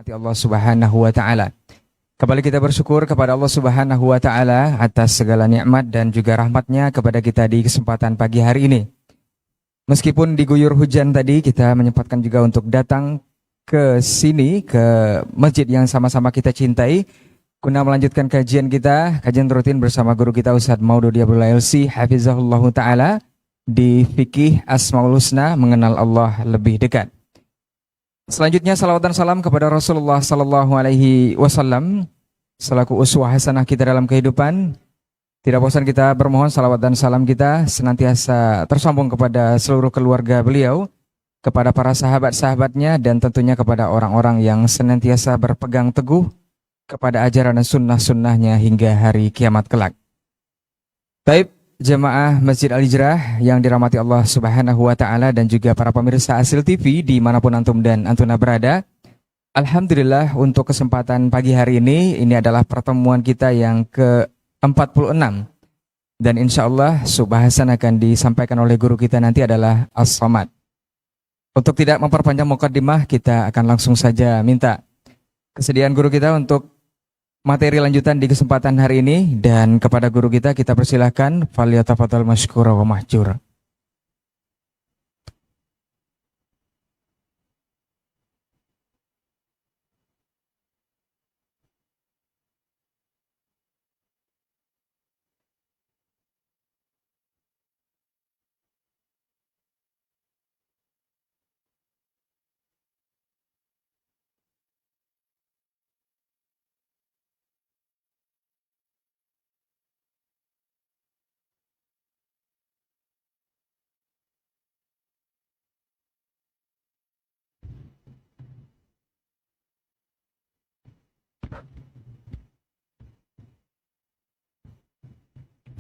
Mati Allah Subhanahu wa taala. Kembali kita bersyukur kepada Allah Subhanahu wa taala atas segala nikmat dan juga rahmatnya kepada kita di kesempatan pagi hari ini. Meskipun diguyur hujan tadi, kita menyempatkan juga untuk datang ke sini, ke masjid yang sama-sama kita cintai, guna melanjutkan kajian kita, kajian rutin bersama guru kita Ustadz Maududi Abdullah LC Hafizahullah Ta'ala di Fikih Asmaul Husna, mengenal Allah lebih dekat. Selanjutnya salawat dan salam kepada Rasulullah Sallallahu Alaihi Wasallam selaku uswah hasanah kita dalam kehidupan. Tidak bosan kita bermohon salawat dan salam kita senantiasa tersambung kepada seluruh keluarga beliau, kepada para sahabat-sahabatnya, dan tentunya kepada orang-orang yang senantiasa berpegang teguh kepada ajaran dan sunnah-sunnahnya hingga hari kiamat kelak. Baik, jemaah Masjid Al-Hijrah yang dirahmati Allah Subhanahu wa taala dan juga para pemirsa Asil TV dimanapun antum dan antuna berada. Alhamdulillah untuk kesempatan pagi hari ini adalah pertemuan kita yang ke-46. Dan insya Allah subhasan akan disampaikan oleh guru kita nanti adalah As-Samad. Untuk tidak memperpanjang mukaddimah, kita akan langsung saja minta kesediaan guru kita untuk materi lanjutan di kesempatan hari ini, dan kepada guru kita persilahkan falyatafadhal masykura wa mahjura.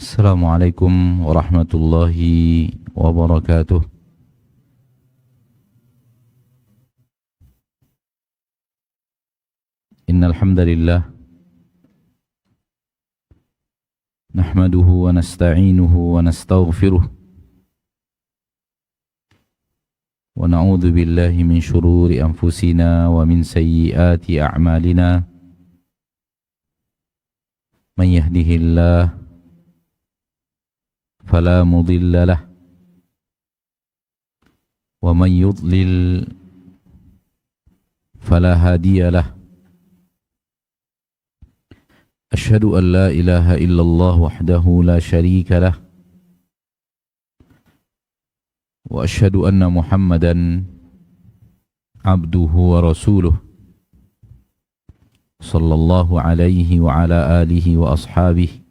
Assalamualaikum warahmatullahi wabarakatuh. Innal hamdalillah nahmaduhu wa nasta'inuhu wa nastaghfiruh wa na'udzu billahi min shururi anfusina wa min sayyiati a'malina. Man yahdihillahu فلا مضل له ومن يضلل فلا هادي له. أشهد أن لا إله إلا الله وحده لا شريك له وأشهد أن محمدا عبده ورسوله صلى الله عليه وعلى آله وأصحابه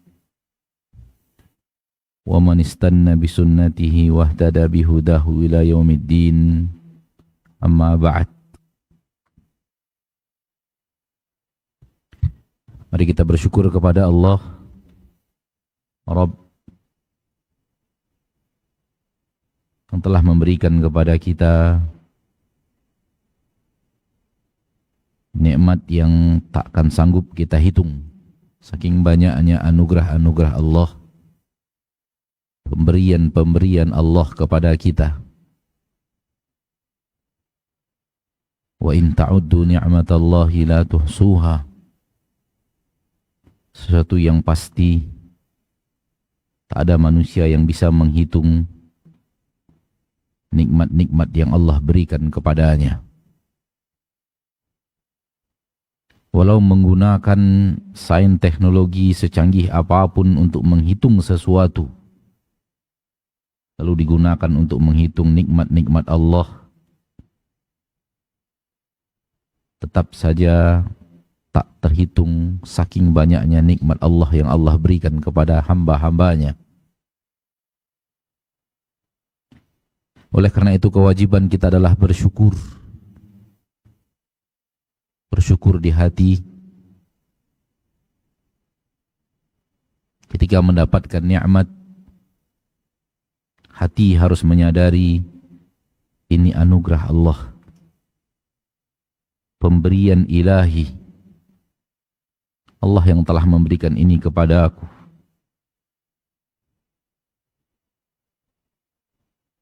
ومن استنى بسنته واهتدى بهداه إلى يوم الدين. أما بعد. Mari kita bersyukur kepada Allah Rabb yang telah memberikan kepada kita nikmat yang takkan sanggup kita hitung, saking banyaknya anugerah-anugerah Allah, pemberian-pemberian Allah kepada kita. Wa in ta'uddu ni'matallahi la tuhsuha. Sesuatu yang pasti, tak ada manusia yang bisa menghitung nikmat-nikmat yang Allah berikan kepadanya. Walau menggunakan sains teknologi secanggih apapun untuk menghitung sesuatu, lalu digunakan untuk menghitung nikmat-nikmat Allah, tetap saja tak terhitung saking banyaknya nikmat Allah yang Allah berikan kepada hamba-hambanya. Oleh karena itu kewajiban kita adalah bersyukur. Bersyukur di hati ketika mendapatkan nikmat. Hati harus menyadari ini anugerah Allah, pemberian ilahi. Allah yang telah memberikan ini kepada aku.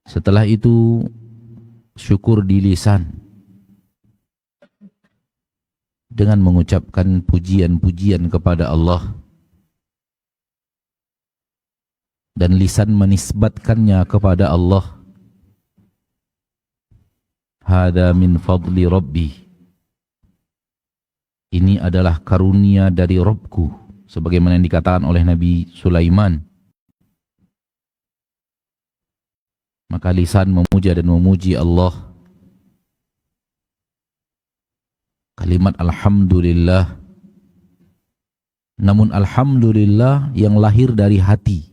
Setelah itu, syukur di lisan. dengan mengucapkan pujian-pujian kepada Allah, dan lisan menisbatkannya kepada Allah. Hada min fadli Rabbi, ini adalah karunia dari Rabbku, sebagaimana yang dikatakan oleh Nabi Sulaiman. Maka lisan memuja dan memuji Allah. Kalimat alhamdulillah, namun alhamdulillah yang lahir dari hati.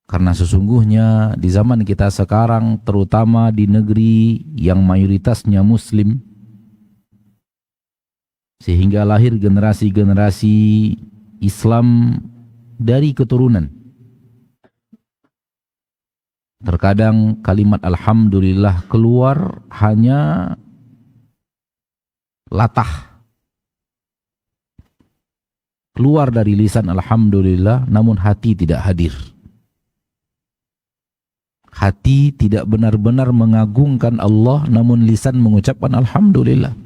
Karena sesungguhnya di zaman kita sekarang, terutama di negeri yang mayoritasnya Muslim, sehingga lahir generasi-generasi Islam dari keturunan. Terkadang kalimat alhamdulillah keluar hanya latah. Keluar dari lisan alhamdulillah, namun hati tidak hadir. Hati tidak benar-benar mengagungkan Allah, namun lisan mengucapkan alhamdulillah.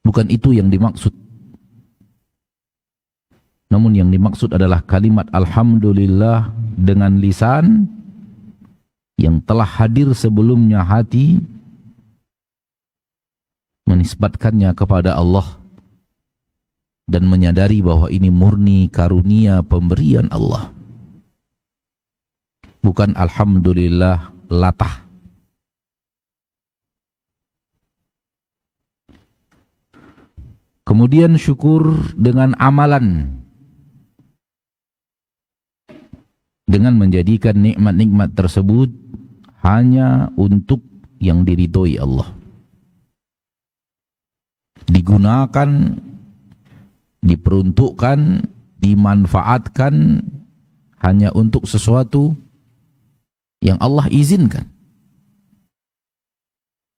Bukan itu yang dimaksud. Namun yang dimaksud adalah kalimat alhamdulillah dengan lisan yang telah hadir sebelumnya hati, menisbatkannya kepada Allah dan menyadari bahwa ini murni karunia pemberian Allah. Bukan alhamdulillah latah. Kemudian syukur dengan amalan, dengan menjadikan nikmat-nikmat tersebut hanya untuk yang diridhoi Allah. Digunakan, diperuntukkan, dimanfaatkan hanya untuk sesuatu yang Allah izinkan,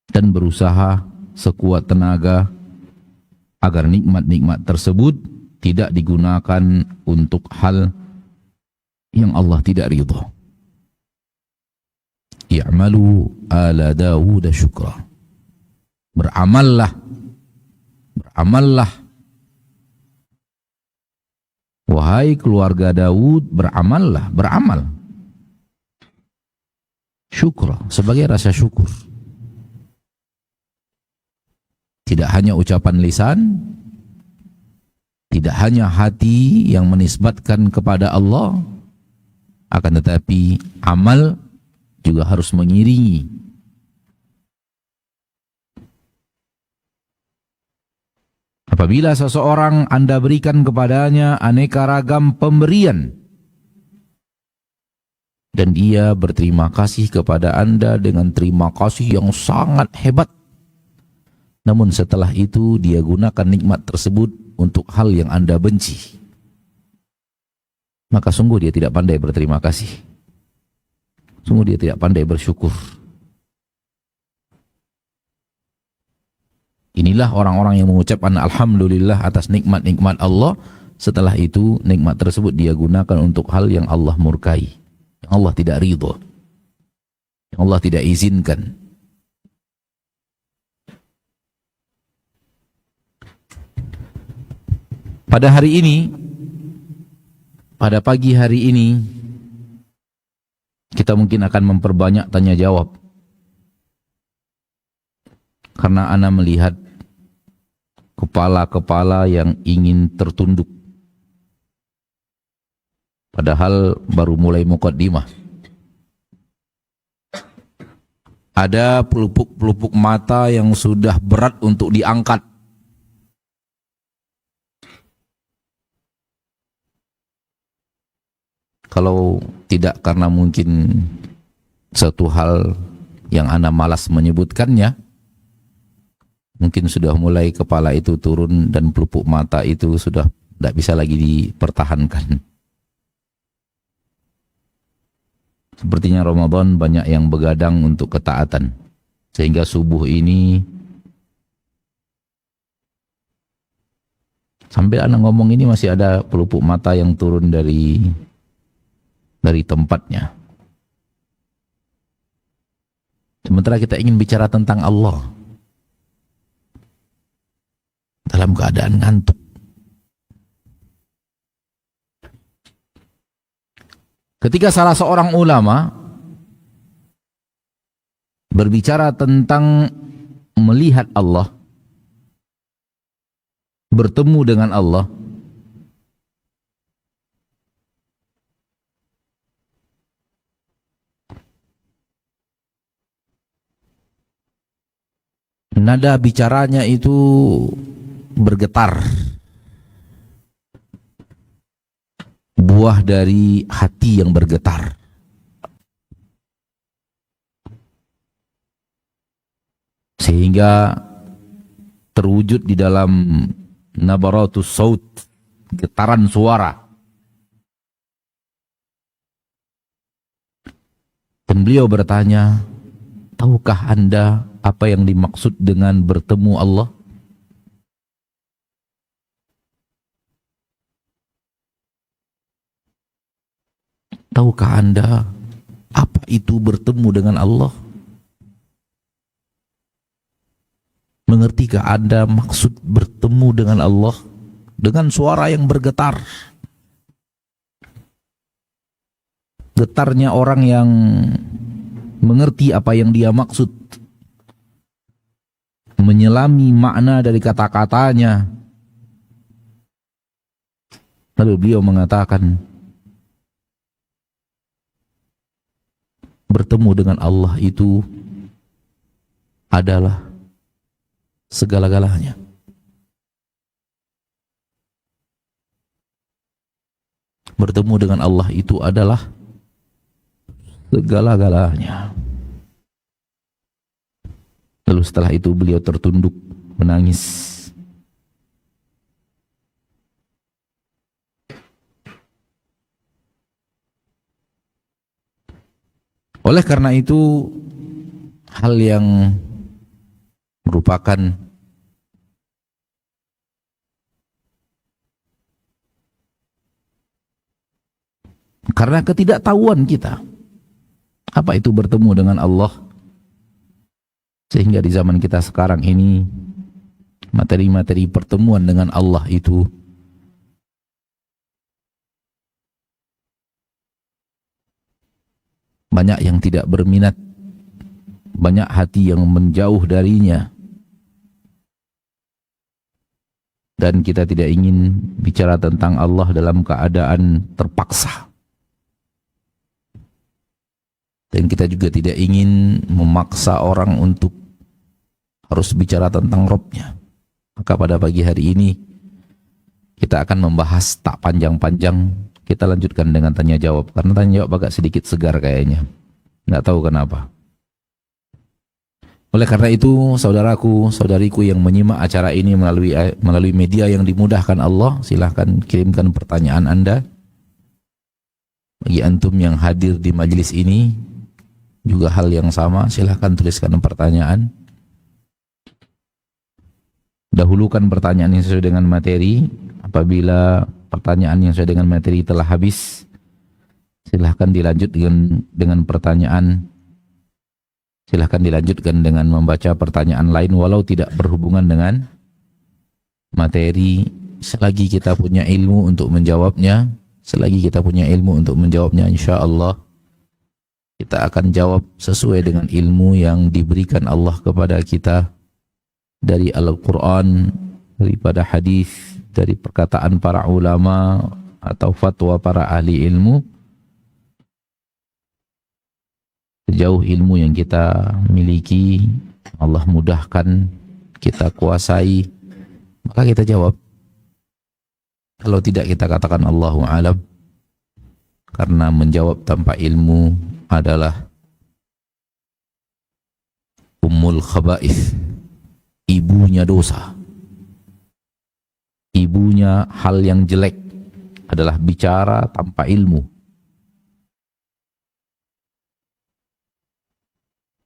dan berusaha sekuat tenaga agar nikmat-nikmat tersebut tidak digunakan untuk hal yang Allah tidak ridha. I'malu ala Dawud syukra. Beramallah, beramallah. Wahai keluarga Daud, beramallah, beramal. Syukra, sebagai rasa syukur. Tidak hanya ucapan lisan, tidak hanya hati yang menisbatkan kepada Allah, akan tetapi amal juga harus mengiringi. Apabila seseorang Anda berikan kepadanya aneka ragam pemberian, dan dia berterima kasih kepada Anda dengan terima kasih yang sangat hebat, namun setelah itu dia gunakan nikmat tersebut untuk hal yang Anda benci, maka sungguh dia tidak pandai berterima kasih. Sungguh dia tidak pandai bersyukur. Inilah orang-orang yang mengucapkan alhamdulillah atas nikmat-nikmat Allah, setelah itu nikmat tersebut dia gunakan untuk hal yang Allah murkai, yang Allah tidak ridho, yang Allah tidak izinkan. Pada hari ini, pada pagi hari ini, kita mungkin akan memperbanyak tanya jawab. Karena ana melihat kepala-kepala yang ingin tertunduk. Padahal baru mulai muqaddimah. Ada pelupuk-pelupuk mata yang sudah berat untuk diangkat. Kalau tidak karena mungkin satu hal yang ana malas menyebutkannya, mungkin sudah mulai kepala itu turun dan pelupuk mata itu sudah tidak bisa lagi dipertahankan. Sepertinya Ramadan banyak yang begadang untuk ketaatan, sehingga subuh ini sambil anak ngomong ini masih ada pelupuk mata yang turun dari tempatnya. Sementara kita ingin bicara tentang Allah dalam keadaan ngantuk. Ketika salah seorang ulama berbicara tentang melihat Allah, bertemu dengan Allah, nada bicaranya itu bergetar, buah dari hati yang bergetar. Sehingga terwujud di dalam nabaratus saut, getaran suara. Dan beliau bertanya, tahukah Anda apa yang dimaksud dengan bertemu Allah? Tahukah Anda apa itu bertemu dengan Allah? Mengertikah Anda maksud bertemu dengan Allah dengan suara yang bergetar? Getarnya orang yang mengerti apa yang dia maksud, menyelami makna dari kata-katanya. Lalu beliau mengatakan, bertemu dengan Allah itu adalah segala-galanya. Bertemu dengan Allah itu adalah segala-galanya. Lalu setelah itu beliau tertunduk menangis. Oleh karena itu, hal yang merupakan karena ketidaktahuan kita apa itu bertemu dengan Allah, sehingga di zaman kita sekarang ini materi-materi pertemuan dengan Allah itu banyak yang tidak berminat, banyak hati yang menjauh darinya. Dan kita tidak ingin bicara tentang Allah dalam keadaan terpaksa. Dan kita juga tidak ingin memaksa orang untuk harus bicara tentang Robnya. Maka pada pagi hari ini kita akan membahas tak panjang-panjang. Kita lanjutkan dengan tanya jawab, karena tanya jawab agak sedikit segar kayaknya. Nggak tahu kenapa. Oleh karena itu, saudaraku, saudariku yang menyimak acara ini melalui media yang dimudahkan Allah, silahkan kirimkan pertanyaan Anda. Bagi antum yang hadir di majelis ini, juga hal yang sama, silahkan tuliskan pertanyaan. Dahulukan pertanyaan yang sesuai dengan materi. Apabila pertanyaan yang sesuai dengan materi telah habis, silahkan dilanjut dengan pertanyaan. Silahkan dilanjutkan dengan membaca pertanyaan lain walau tidak berhubungan dengan materi. Selagi kita punya ilmu untuk menjawabnya, insya Allah kita akan jawab sesuai dengan ilmu yang diberikan Allah kepada kita dari Al-Quran, daripada hadis, dari perkataan para ulama atau fatwa para ahli ilmu. Sejauh ilmu yang kita miliki, Allah mudahkan, kita kuasai, maka kita jawab. Kalau tidak, kita katakan Allahu a'lam, karena menjawab tanpa ilmu adalah ummul khaba'ith, ibunya dosa. Ibunya hal yang jelek adalah bicara tanpa ilmu.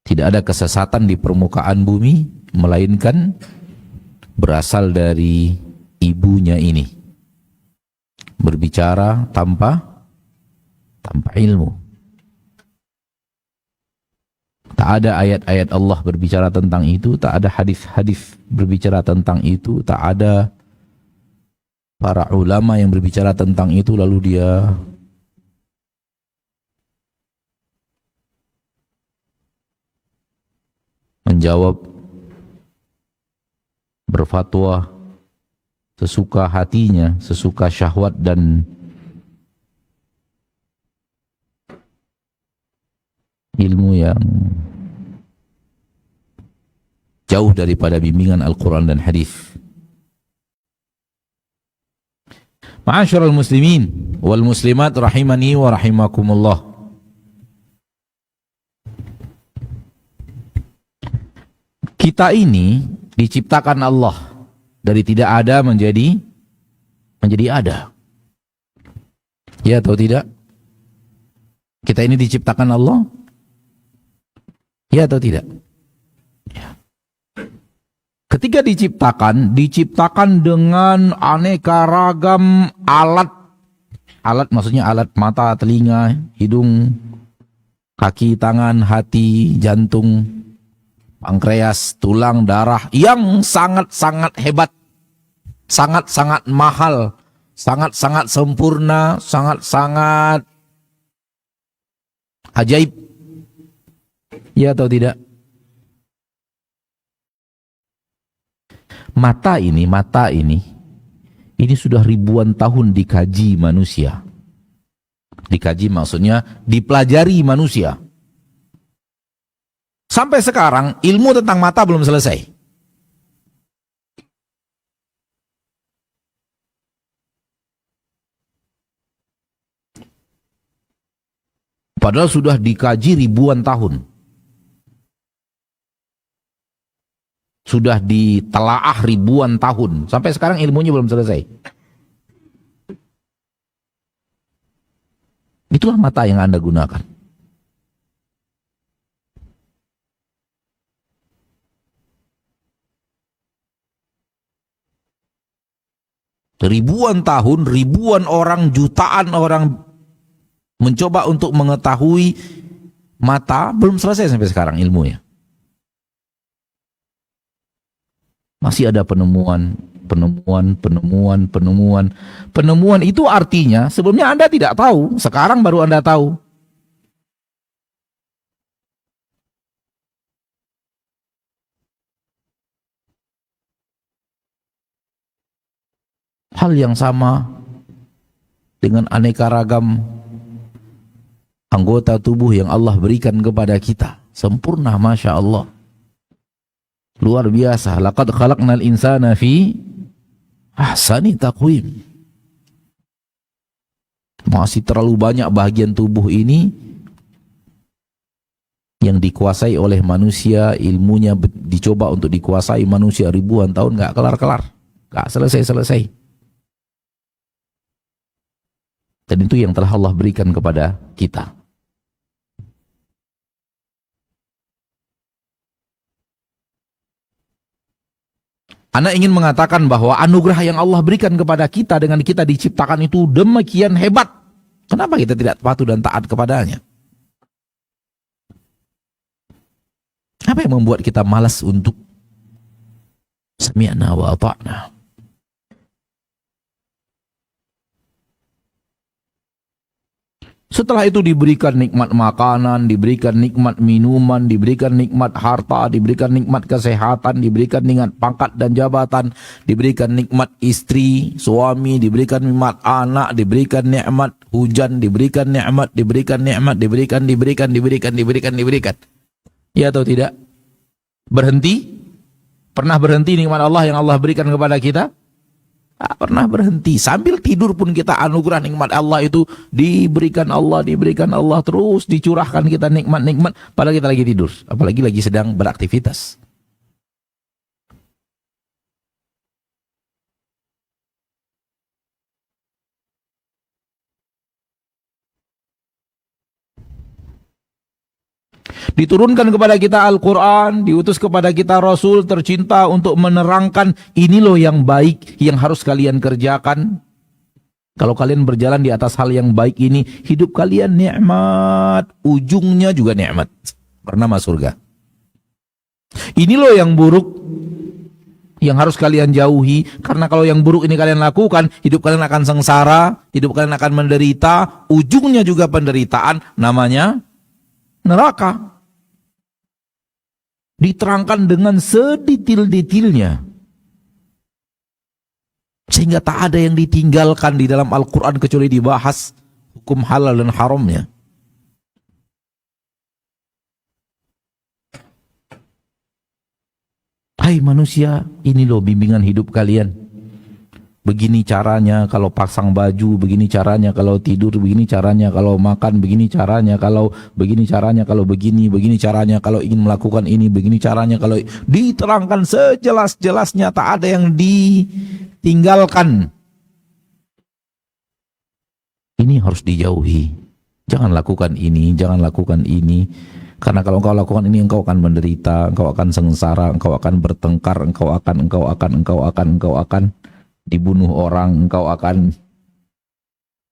Tidak ada kesesatan di permukaan bumi melainkan berasal dari ibunya ini. Berbicara tanpa ilmu. Tak ada ayat-ayat Allah berbicara tentang itu, tak ada hadis-hadis berbicara tentang itu, tak ada para ulama yang berbicara tentang itu, lalu dia menjawab, berfatwa sesuka hatinya, sesuka syahwat dan ilmu yang jauh daripada bimbingan Al-Quran dan hadis. Ma'asyiral muslimin wal muslimat rahimani wa rahimakumullah. Kita ini diciptakan Allah dari tidak ada menjadi ada. Ya atau tidak? Kita ini diciptakan Allah? Ya atau tidak? Ya. Ketika diciptakan dengan aneka ragam alat. Alat maksudnya alat mata, telinga, hidung, kaki, tangan, hati, jantung, pankreas, tulang, darah yang sangat-sangat hebat, sangat-sangat mahal, sangat-sangat sempurna, sangat-sangat ajaib. Ya atau tidak? Mata ini sudah ribuan tahun dikaji manusia. Dikaji maksudnya dipelajari manusia. Sampai sekarang ilmu tentang mata belum selesai. Padahal sudah dikaji ribuan tahun. Sudah ditelaah ribuan tahun. Sampai sekarang ilmunya belum selesai. Itulah mata yang Anda gunakan. Ribuan tahun, ribuan orang, jutaan orang mencoba untuk mengetahui mata, belum selesai sampai sekarang ilmunya. Masih ada penemuan. Penemuan itu artinya sebelumnya Anda tidak tahu, sekarang baru Anda tahu. Hal yang sama dengan aneka ragam anggota tubuh yang Allah berikan kepada kita. Sempurna, Masya Allah. Luar biasa. Laqad khalaqnal insana fi ahsani taqwim. Masih terlalu banyak bagian tubuh ini yang dikuasai oleh manusia, ilmunya dicoba untuk dikuasai manusia ribuan tahun, gak kelar-kelar, gak selesai-selesai. Dan itu yang telah Allah berikan kepada kita. Ana ingin mengatakan bahwa anugerah yang Allah berikan kepada kita dengan kita diciptakan itu demikian hebat. Kenapa kita tidak patuh dan taat kepadanya? Apa yang membuat kita malas untuk sami'na wa ata'na? Setelah itu diberikan nikmat makanan, diberikan nikmat minuman, diberikan nikmat harta, diberikan nikmat kesehatan, diberikan nikmat pangkat dan jabatan, diberikan nikmat istri, suami, diberikan nikmat anak, diberikan nikmat hujan, diberikan nikmat. Ya atau tidak? Berhenti? Pernah berhenti nikmat Allah yang Allah berikan kepada kita? Tak pernah berhenti. Sambil tidur pun kita anugerah nikmat Allah itu diberikan Allah, terus dicurahkan kita nikmat-nikmat. Padahal kita lagi tidur, apalagi lagi sedang beraktivitas. Diturunkan kepada kita Al-Quran, diutus kepada kita Rasul tercinta untuk menerangkan ini loh yang baik yang harus kalian kerjakan. Kalau kalian berjalan di atas hal yang baik ini, hidup kalian nikmat, ujungnya juga nikmat. bernama surga. Ini loh yang buruk, yang harus kalian jauhi. Karena kalau yang buruk ini kalian lakukan, hidup kalian akan sengsara, hidup kalian akan menderita, ujungnya juga penderitaan, namanya neraka. Diterangkan dengan sedetail-detailnya, sehingga tak ada yang ditinggalkan di dalam Al-Quran kecuali dibahas hukum halal dan haramnya. Hai manusia, ini loh bimbingan hidup kalian. Begini caranya kalau pasang baju, begini caranya kalau tidur, begini caranya kalau makan, begini caranya kalau begini caranya kalau begini, begini caranya kalau ingin melakukan ini, begini caranya kalau diterangkan sejelas-jelasnya, tak ada yang ditinggalkan. Ini harus dijauhi. Jangan lakukan ini, jangan lakukan ini. Karena kalau engkau lakukan ini, engkau akan menderita, engkau akan sengsara, engkau akan bertengkar, engkau akan dibunuh orang, engkau akan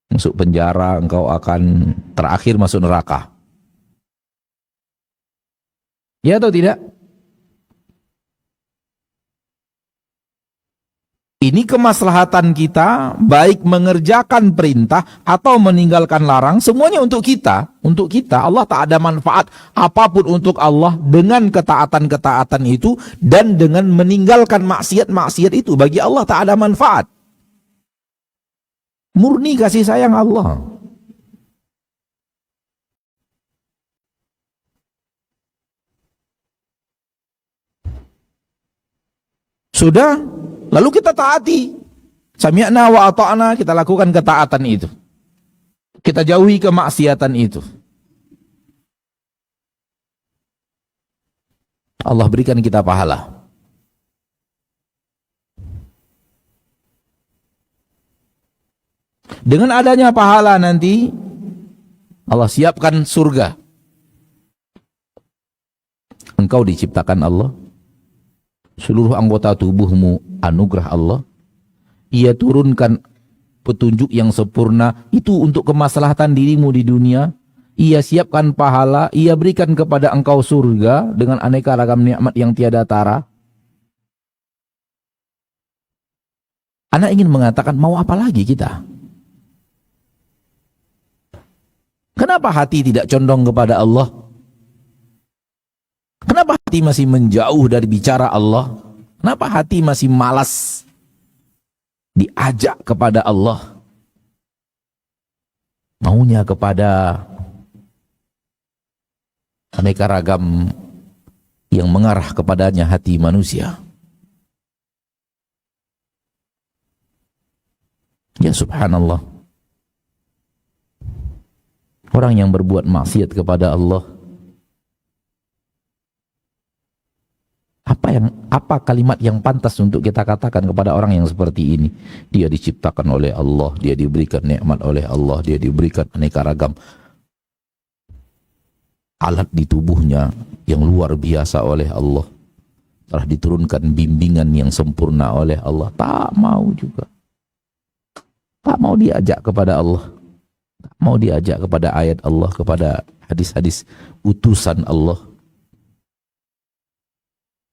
masuk penjara, engkau akan terakhir masuk neraka. Ya atau tidak? Ini kemaslahatan kita, baik mengerjakan perintah atau meninggalkan larang, semuanya untuk kita. Untuk kita, Allah tak ada manfaat apapun untuk Allah dengan ketaatan-ketaatan itu dan dengan meninggalkan maksiat-maksiat itu. Bagi Allah tak ada manfaat. Murni kasih sayang Allah. Sudah, lalu kita taati. Sami'na wa ata'na, kita lakukan ketaatan itu. Kita jauhi kemaksiatan itu. Allah berikan kita pahala. Dengan adanya pahala nanti, Allah siapkan surga. Engkau diciptakan Allah. Seluruh anggota tubuhmu anugerah Allah. Ia turunkan petunjuk yang sempurna itu untuk kemaslahatan dirimu di dunia. Ia siapkan pahala, ia berikan kepada engkau surga dengan aneka ragam nikmat yang tiada tara. Anak ingin mengatakan, mau apa lagi kita? Kenapa hati tidak condong kepada Allah? Kenapa hati masih menjauh dari bicara Allah? Kenapa hati masih malas diajak kepada Allah? Maunya kepada aneka ragam yang mengarah kepadanya hati manusia. Ya subhanallah. Orang yang berbuat maksiat kepada Allah, apa kalimat yang pantas untuk kita katakan kepada orang yang seperti ini? Dia diciptakan oleh Allah, dia diberikan nikmat oleh Allah, dia diberikan aneka ragam alat di tubuhnya yang luar biasa oleh Allah. Telah diturunkan bimbingan yang sempurna oleh Allah. Tak mau juga. Tak mau diajak kepada Allah. Tak mau diajak kepada ayat Allah, kepada hadis-hadis utusan Allah.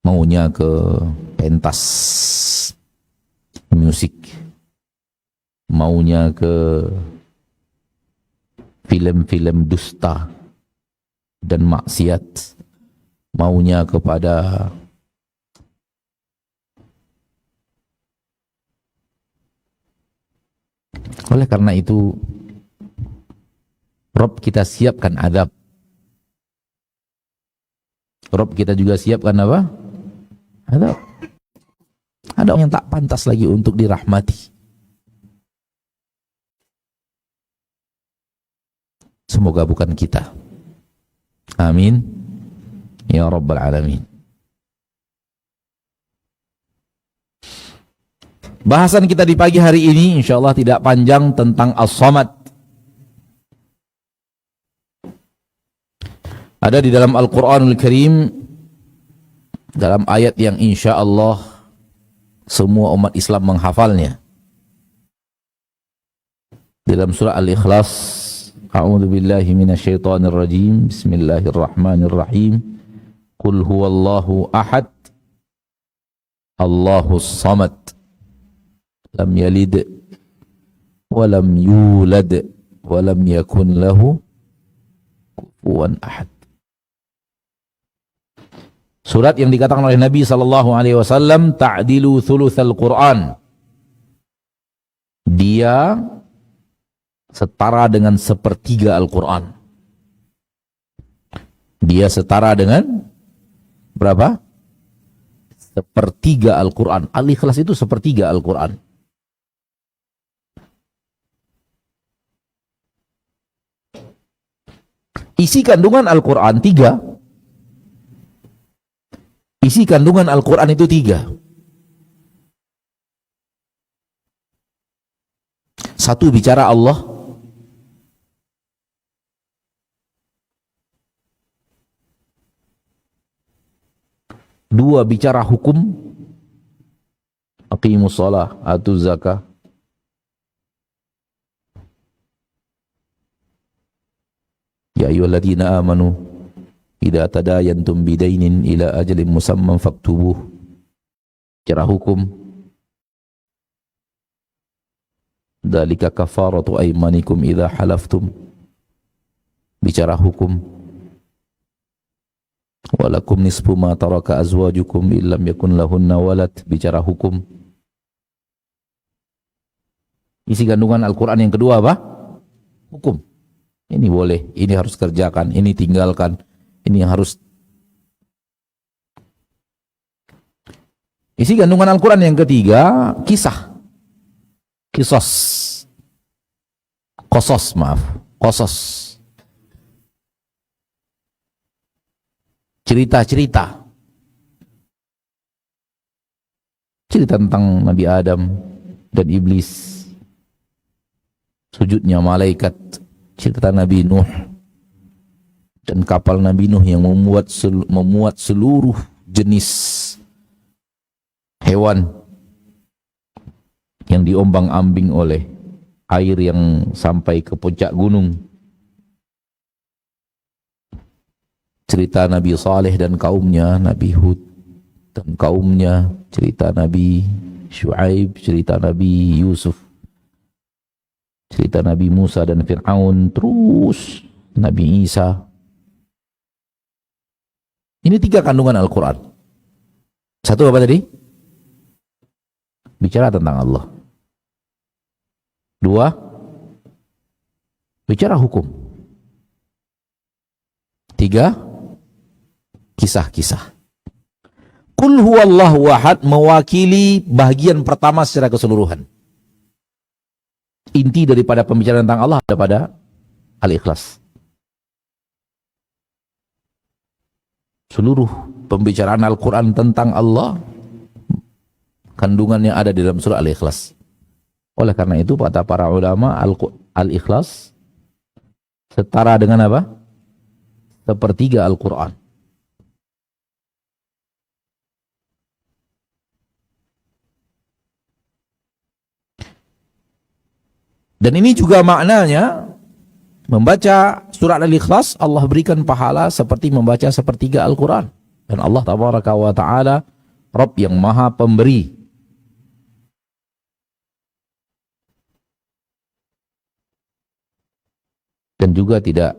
Maunya ke pentas musik, maunya ke film-film dusta dan maksiat, maunya kepada oleh karena itu Rob kita siapkan adab. Rob kita juga siapkan apa? Adab. Ada orang yang tak pantas lagi untuk dirahmati. Semoga bukan kita. Amin. Ya Rabbal Alamin. Bahasan kita di pagi hari ini insyaallah tidak panjang tentang As-Samad. Ada di dalam Al-Quranul Karim, dalam ayat yang insya Allah semua umat Islam menghafalnya. Dalam surah Al-Ikhlas A'udzu billahi minasyaitonir rajim. Bismillahirrahmanirrahim. Qul huwallahu ahad. Allahus samad. Lam yalid wa lam yulad wa lam yakun lahu kufuwan ahad. Surat yang dikatakan oleh Nabi sallallahu alaihi wasallam ta'dilu thulutsal Quran. Dia setara dengan sepertiga Al-Quran. Dia setara dengan berapa? Sepertiga Al-Quran. Al-Ikhlas itu sepertiga Al-Quran. Isi kandungan Al-Quran 3. Isi kandungan Al-Quran itu 3. Satu bicara Allah. Dua bicara hukum. Aqimus shalah, atuz zakah. Ya ayyuhalladzina amanu idza tadayantum bidainin ila ajalin musamman faktubuh. Bicara hukum. Dzalika kafaratu aymanikum idza halaftum. Bicara hukum. Walakum nisfu ma taraka azwajukum illam yakun lahunna walad. Bicara hukum. Isi kandungan Al-Quran yang kedua apa? Hukum. Ini boleh, ini harus kerjakan, ini tinggalkan, ini yang harus. Isi kandungan Al-Quran yang ketiga, kisah. Kisos. Kosos. Cerita-cerita. Cerita tentang Nabi Adam dan iblis. Sujudnya malaikat. Cerita Nabi Nuh dan kapal Nabi Nuh yang memuat seluruh jenis hewan yang diombang-ambing oleh air yang sampai ke puncak gunung. Cerita Nabi Saleh dan kaumnya, Nabi Hud dan kaumnya, cerita Nabi Syuaib, cerita Nabi Yusuf, cerita Nabi Musa dan Fir'aun, terus Nabi Isa. Ini 3 kandungan Al-Quran. Satu apa tadi? Bicara tentang Allah. 2, bicara hukum. 3, kisah-kisah. Qul huwallahu ahad mewakili bagian pertama secara keseluruhan. Inti daripada pembicaraan tentang Allah ada pada Al-Ikhlas. Seluruh pembicaraan Al-Quran tentang Allah kandungannya ada di dalam surah Al-Ikhlas. Oleh karena itu kata para ulama, Al-Ikhlas setara dengan apa? Sepertiga Al-Quran. Dan ini juga maknanya membaca surat Al-Ikhlas Allah berikan pahala seperti membaca sepertiga Al-Quran. Dan Allah tabaraka wa ta'ala Rabb yang maha pemberi. Dan juga tidak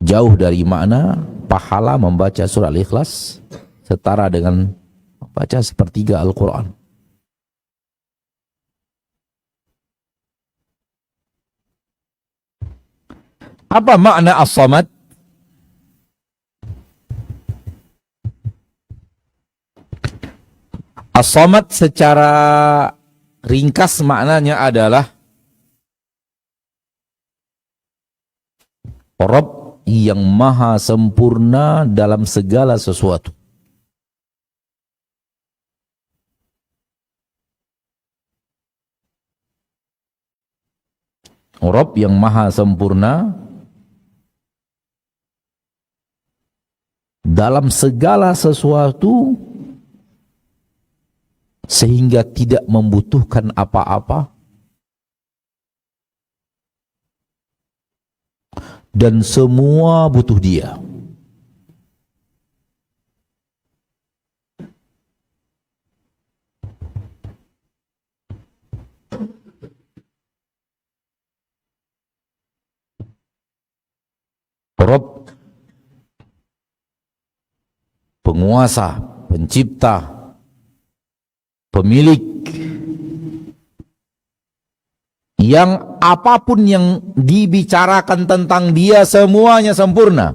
jauh dari makna pahala membaca surah Al-Ikhlas setara dengan baca sepertiga Al-Quran. Apa makna As-Samad? As-Samad secara ringkas maknanya adalah Rabb yang maha sempurna dalam segala sesuatu. Rabb yang maha sempurna dalam segala sesuatu sehingga tidak membutuhkan apa-apa, dan semua butuh dia. Rabb, penguasa, pencipta, pemilik, yang apapun yang dibicarakan tentang dia semuanya sempurna,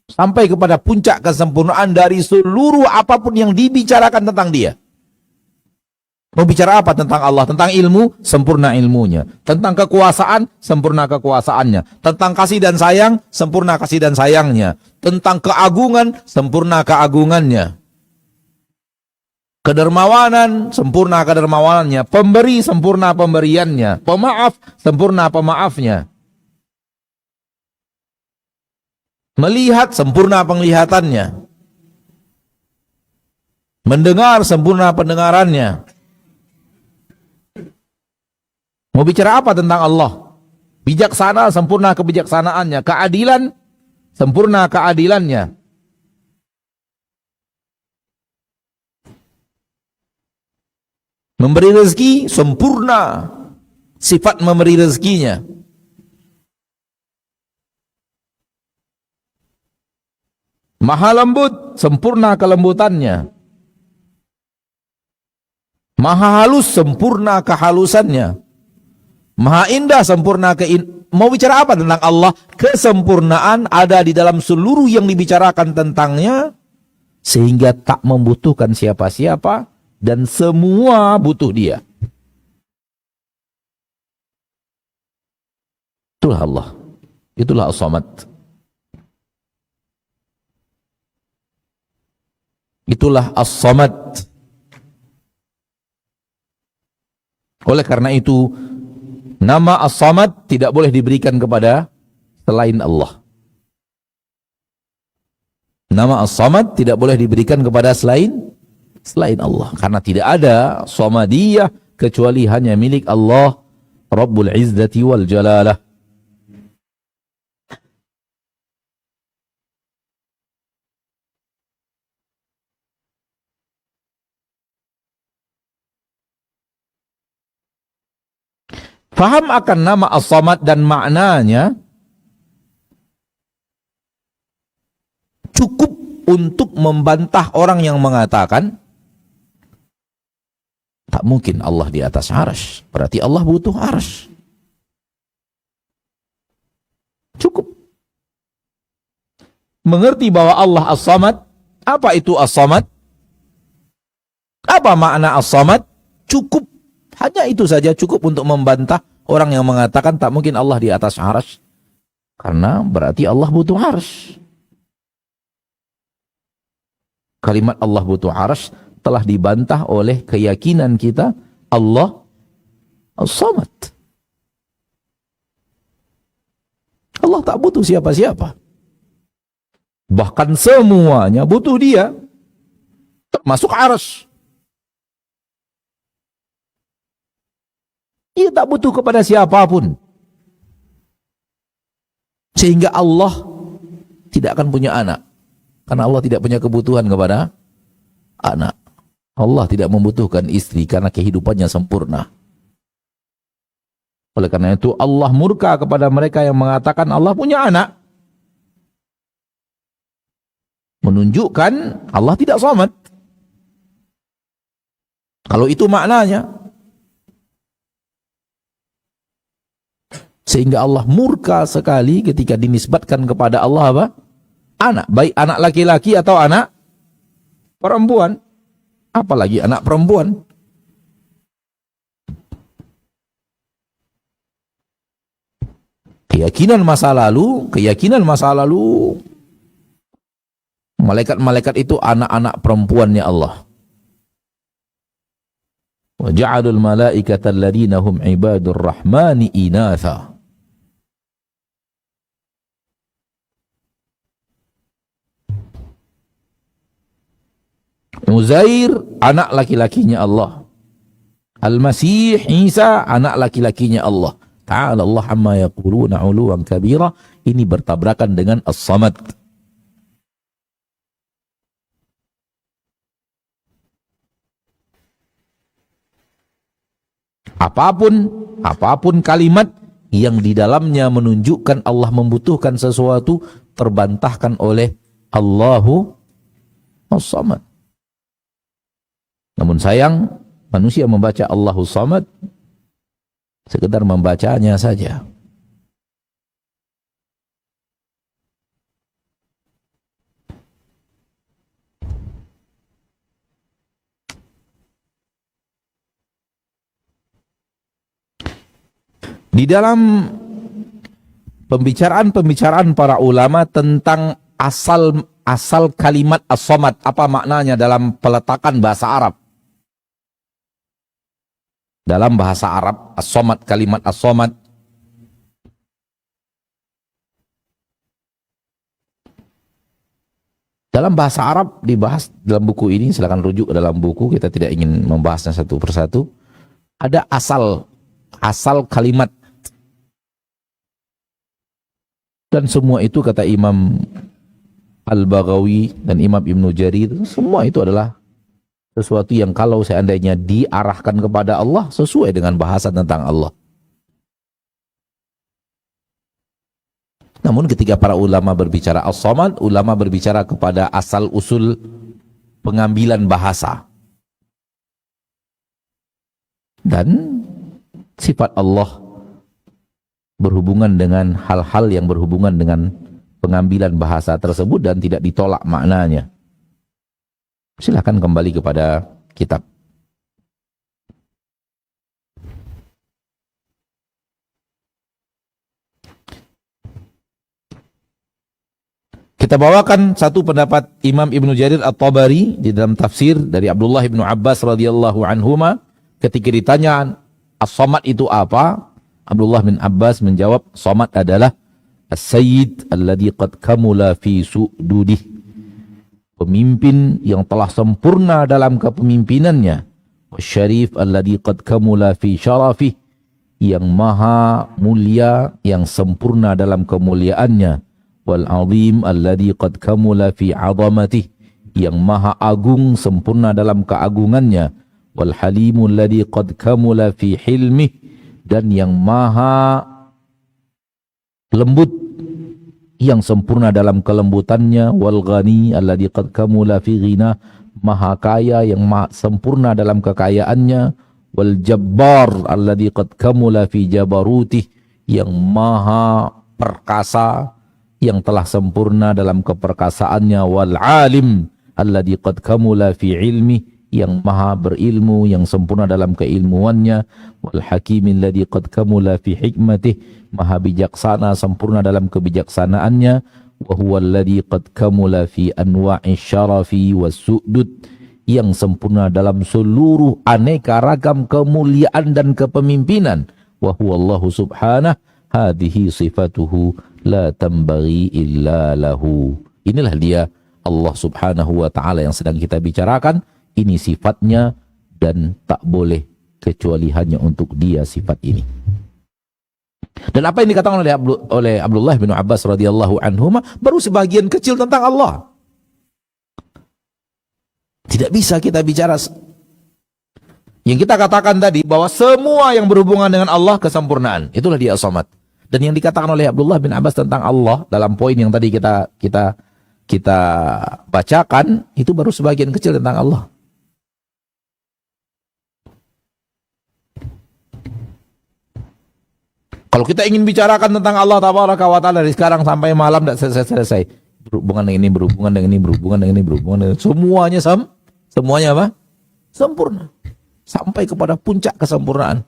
sampai kepada puncak kesempurnaan dari seluruh apapun yang dibicarakan tentang dia. Mau bicara apa tentang Allah? Tentang ilmu, sempurna ilmunya. Tentang kekuasaan, sempurna kekuasaannya. Tentang kasih dan sayang, sempurna kasih dan sayangnya. Tentang keagungan, sempurna keagungannya. Kedermawanan, sempurna kedermawanannya. Pemberi, sempurna pemberiannya. Pemaaf, sempurna pemaafnya. Melihat, sempurna penglihatannya. Mendengar, sempurna pendengarannya. Mau bicara apa tentang Allah? Bijaksana, sempurna kebijaksanaannya. Keadilan, sempurna keadilannya. Memberi rezeki, sempurna sifat memberi rezekinya. Maha lembut, sempurna kelembutannya. Maha halus, sempurna kehalusannya. Maha indah, sempurna mau bicara apa tentang Allah? Kesempurnaan ada di dalam seluruh yang dibicarakan tentangnya, sehingga tak membutuhkan siapa-siapa, dan semua butuh dia. Itulah Allah. Itulah As-Samad. Itulah As-Samad. Oleh karena itu, nama As-Samad tidak boleh diberikan kepada selain Allah. Nama As-Samad tidak boleh diberikan kepada selain Allah. Karena tidak ada Samadiyah kecuali hanya milik Allah Rabbul Izzati wal Jalalah. Faham akan nama As-Samad dan maknanya cukup untuk membantah orang yang mengatakan tak mungkin Allah di atas arsy, berarti Allah butuh arsy. Cukup mengerti bahwa Allah As-Samad. Apa itu As-Samad? Apa makna As-Samad? Cukup, hanya itu saja cukup untuk membantah orang yang mengatakan tak mungkin Allah di atas arsy, karena berarti Allah butuh arsy. Kalimat Allah butuh arsy telah dibantah oleh keyakinan kita Allah As-Samad. Allah tak butuh siapa-siapa. Bahkan semuanya butuh dia, termasuk arsy. Ia tak butuh kepada siapapun. Sehingga Allah tidak akan punya anak. Karena Allah tidak punya kebutuhan kepada anak. Allah tidak membutuhkan istri karena kehidupannya sempurna. Oleh karena itu Allah murka kepada mereka yang mengatakan Allah punya anak. Menunjukkan Allah tidak samad. Kalau itu maknanya. Sehingga Allah murka sekali ketika dinisbatkan kepada Allah apa? Anak. Baik anak laki-laki atau anak perempuan. Apalagi anak perempuan. Keyakinan masa lalu, malaikat-malaikat itu anak-anak perempuannya Allah. Wa ja'alul malaikata alladziina hum ibadur rahmani inatha. Uzair, anak laki-lakinya Allah. Al-Masih Isa, anak laki-lakinya Allah. Ta'ala Allah amma yaquluna 'uluwan kabira. Ini bertabrakan dengan As-Samad. Apapun kalimat yang di dalamnya menunjukkan Allah membutuhkan sesuatu, terbantahkan oleh Allahu As-Samad. Namun sayang, manusia membaca Allahu Samad sekedar membacanya saja. Di dalam pembicaraan para ulama tentang asal kalimat as-samad, apa maknanya dalam peletakan bahasa Arab? Dalam bahasa Arab, as-samad, kalimat as-samad dalam bahasa Arab dibahas dalam buku ini, silakan rujuk dalam buku, kita tidak ingin membahasnya satu persatu. Ada asal kalimat. Dan semua itu kata Imam Al-Baghawi dan Imam Ibnu Jarir, semua itu adalah sesuatu yang kalau seandainya diarahkan kepada Allah sesuai dengan bahasa tentang Allah. Namun ketika para ulama berbicara as-samad, ulama berbicara kepada asal usul pengambilan bahasa. Dan sifat Allah berhubungan dengan hal-hal yang berhubungan dengan pengambilan bahasa tersebut dan tidak ditolak maknanya. Silakan kembali kepada kitab. Kita bawakan satu pendapat Imam Ibnu Jarir At-Tabari di dalam tafsir dari Abdullah bin Abbas radhiyallahu anhuma ketika ditanya as-samad itu apa? Abdullah bin Abbas menjawab, samad adalah as-sayyid alladhi qad kamula fi su'dudih. Pemimpin yang telah sempurna dalam kepemimpinannya. Wasyarif alladhi qad kamula fi syarafih. Yang maha mulia, yang sempurna dalam kemuliaannya. Wal azim alladhi qad kamula fi azamatih. Yang maha agung, sempurna dalam keagungannya. Wal halimu alladhi qad kamula fi hilmih. Dan yang maha lembut, yang sempurna dalam kelembutannya. Wal ghani alladhi qad kamula fi ghina, maha kaya yang maha sempurna dalam kekayaannya. Wal jabbar alladhi qad kamula fi jabarutih, yang maha perkasa yang telah sempurna dalam keperkasaannya. Wal alim alladhi qad kamula fi ilmi, yang maha berilmu, yang sempurna dalam keilmuannya. Wal hakim alladhi qad kamula fi hikmatih, maha bijaksana, sempurna dalam kebijaksanaannya. Wa huwa alladhi qad kamula fi anwa'i syarafi was su'dud, yang sempurna dalam seluruh aneka ragam kemuliaan dan kepemimpinan. Wa huwa Allahu subhanahu, hadhihi sifatuhu la tambaghi illa lahu. Inilah dia Allah subhanahu wa ta'ala yang sedang kita bicarakan. Ini sifatnya dan tak boleh kecuali hanya untuk dia sifat ini. Dan apa yang dikatakan oleh Abdullah bin Abbas radhiyallahu anhuma baru sebagian kecil tentang Allah. Tidak bisa kita bicara yang kita katakan tadi bahwa semua yang berhubungan dengan Allah kesempurnaan. Itulah dia as-samad. Dan yang dikatakan oleh Abdullah bin Abbas tentang Allah dalam poin yang tadi kita bacakan itu baru sebagian kecil tentang Allah. Kalau kita ingin bicarakan tentang Allah Tabaraka wa Ta'ala dari sekarang sampai malam tidak selesai. Berhubungan dengan ini, berhubungan dengan ini, berhubungan dengan ini, berhubungan dengan ini. Semuanya apa? Sempurna. Sampai kepada puncak kesempurnaan.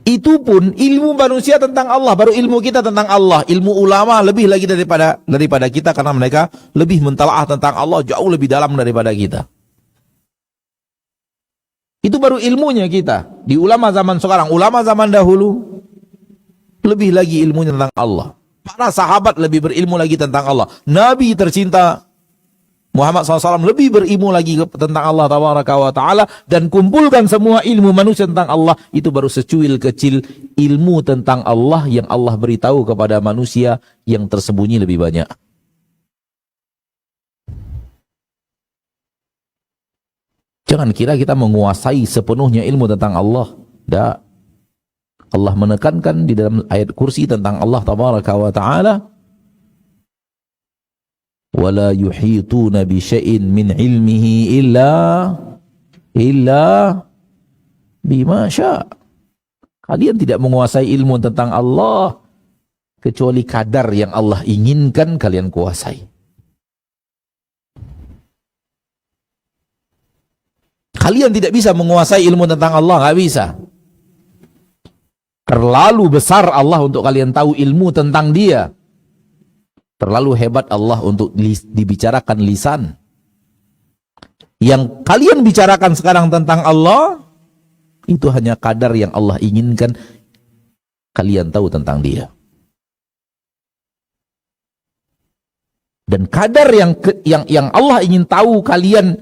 Itu pun ilmu manusia tentang Allah, baru ilmu kita tentang Allah. Ilmu ulama lebih lagi daripada kita karena mereka lebih mentalaah tentang Allah jauh lebih dalam daripada kita. Itu baru ilmunya kita. Di ulama zaman sekarang, ulama zaman dahulu lebih lagi ilmunya tentang Allah. Para sahabat lebih berilmu lagi tentang Allah. Nabi tercinta Muhammad SAW lebih berilmu lagi tentang Allah Tabaraka wa Ta'ala, dan kumpulkan semua ilmu manusia tentang Allah, itu baru secuil kecil ilmu tentang Allah yang Allah beritahu kepada manusia yang tersembunyi lebih banyak. Jangan kira kita menguasai sepenuhnya ilmu tentang Allah. Tidak. Allah menekankan di dalam ayat kursi tentang Allah Tabaraka wa Ta'ala, وَلَا يُحِيطُونَ بِشَيْءٍ مِّنْ عِلْمِهِ إِلَّا بِمَا شَاءَ. Kalian tidak menguasai ilmu tentang Allah kecuali kadar yang Allah inginkan kalian kuasai. Kalian tidak bisa menguasai ilmu tentang Allah, nggak bisa. Terlalu besar Allah untuk kalian tahu ilmu tentang Dia. Terlalu hebat Allah untuk dibicarakan lisan. Yang kalian bicarakan sekarang tentang Allah, itu hanya kadar yang Allah inginkan kalian tahu tentang Dia. Dan kadar yang Allah ingin tahu kalian,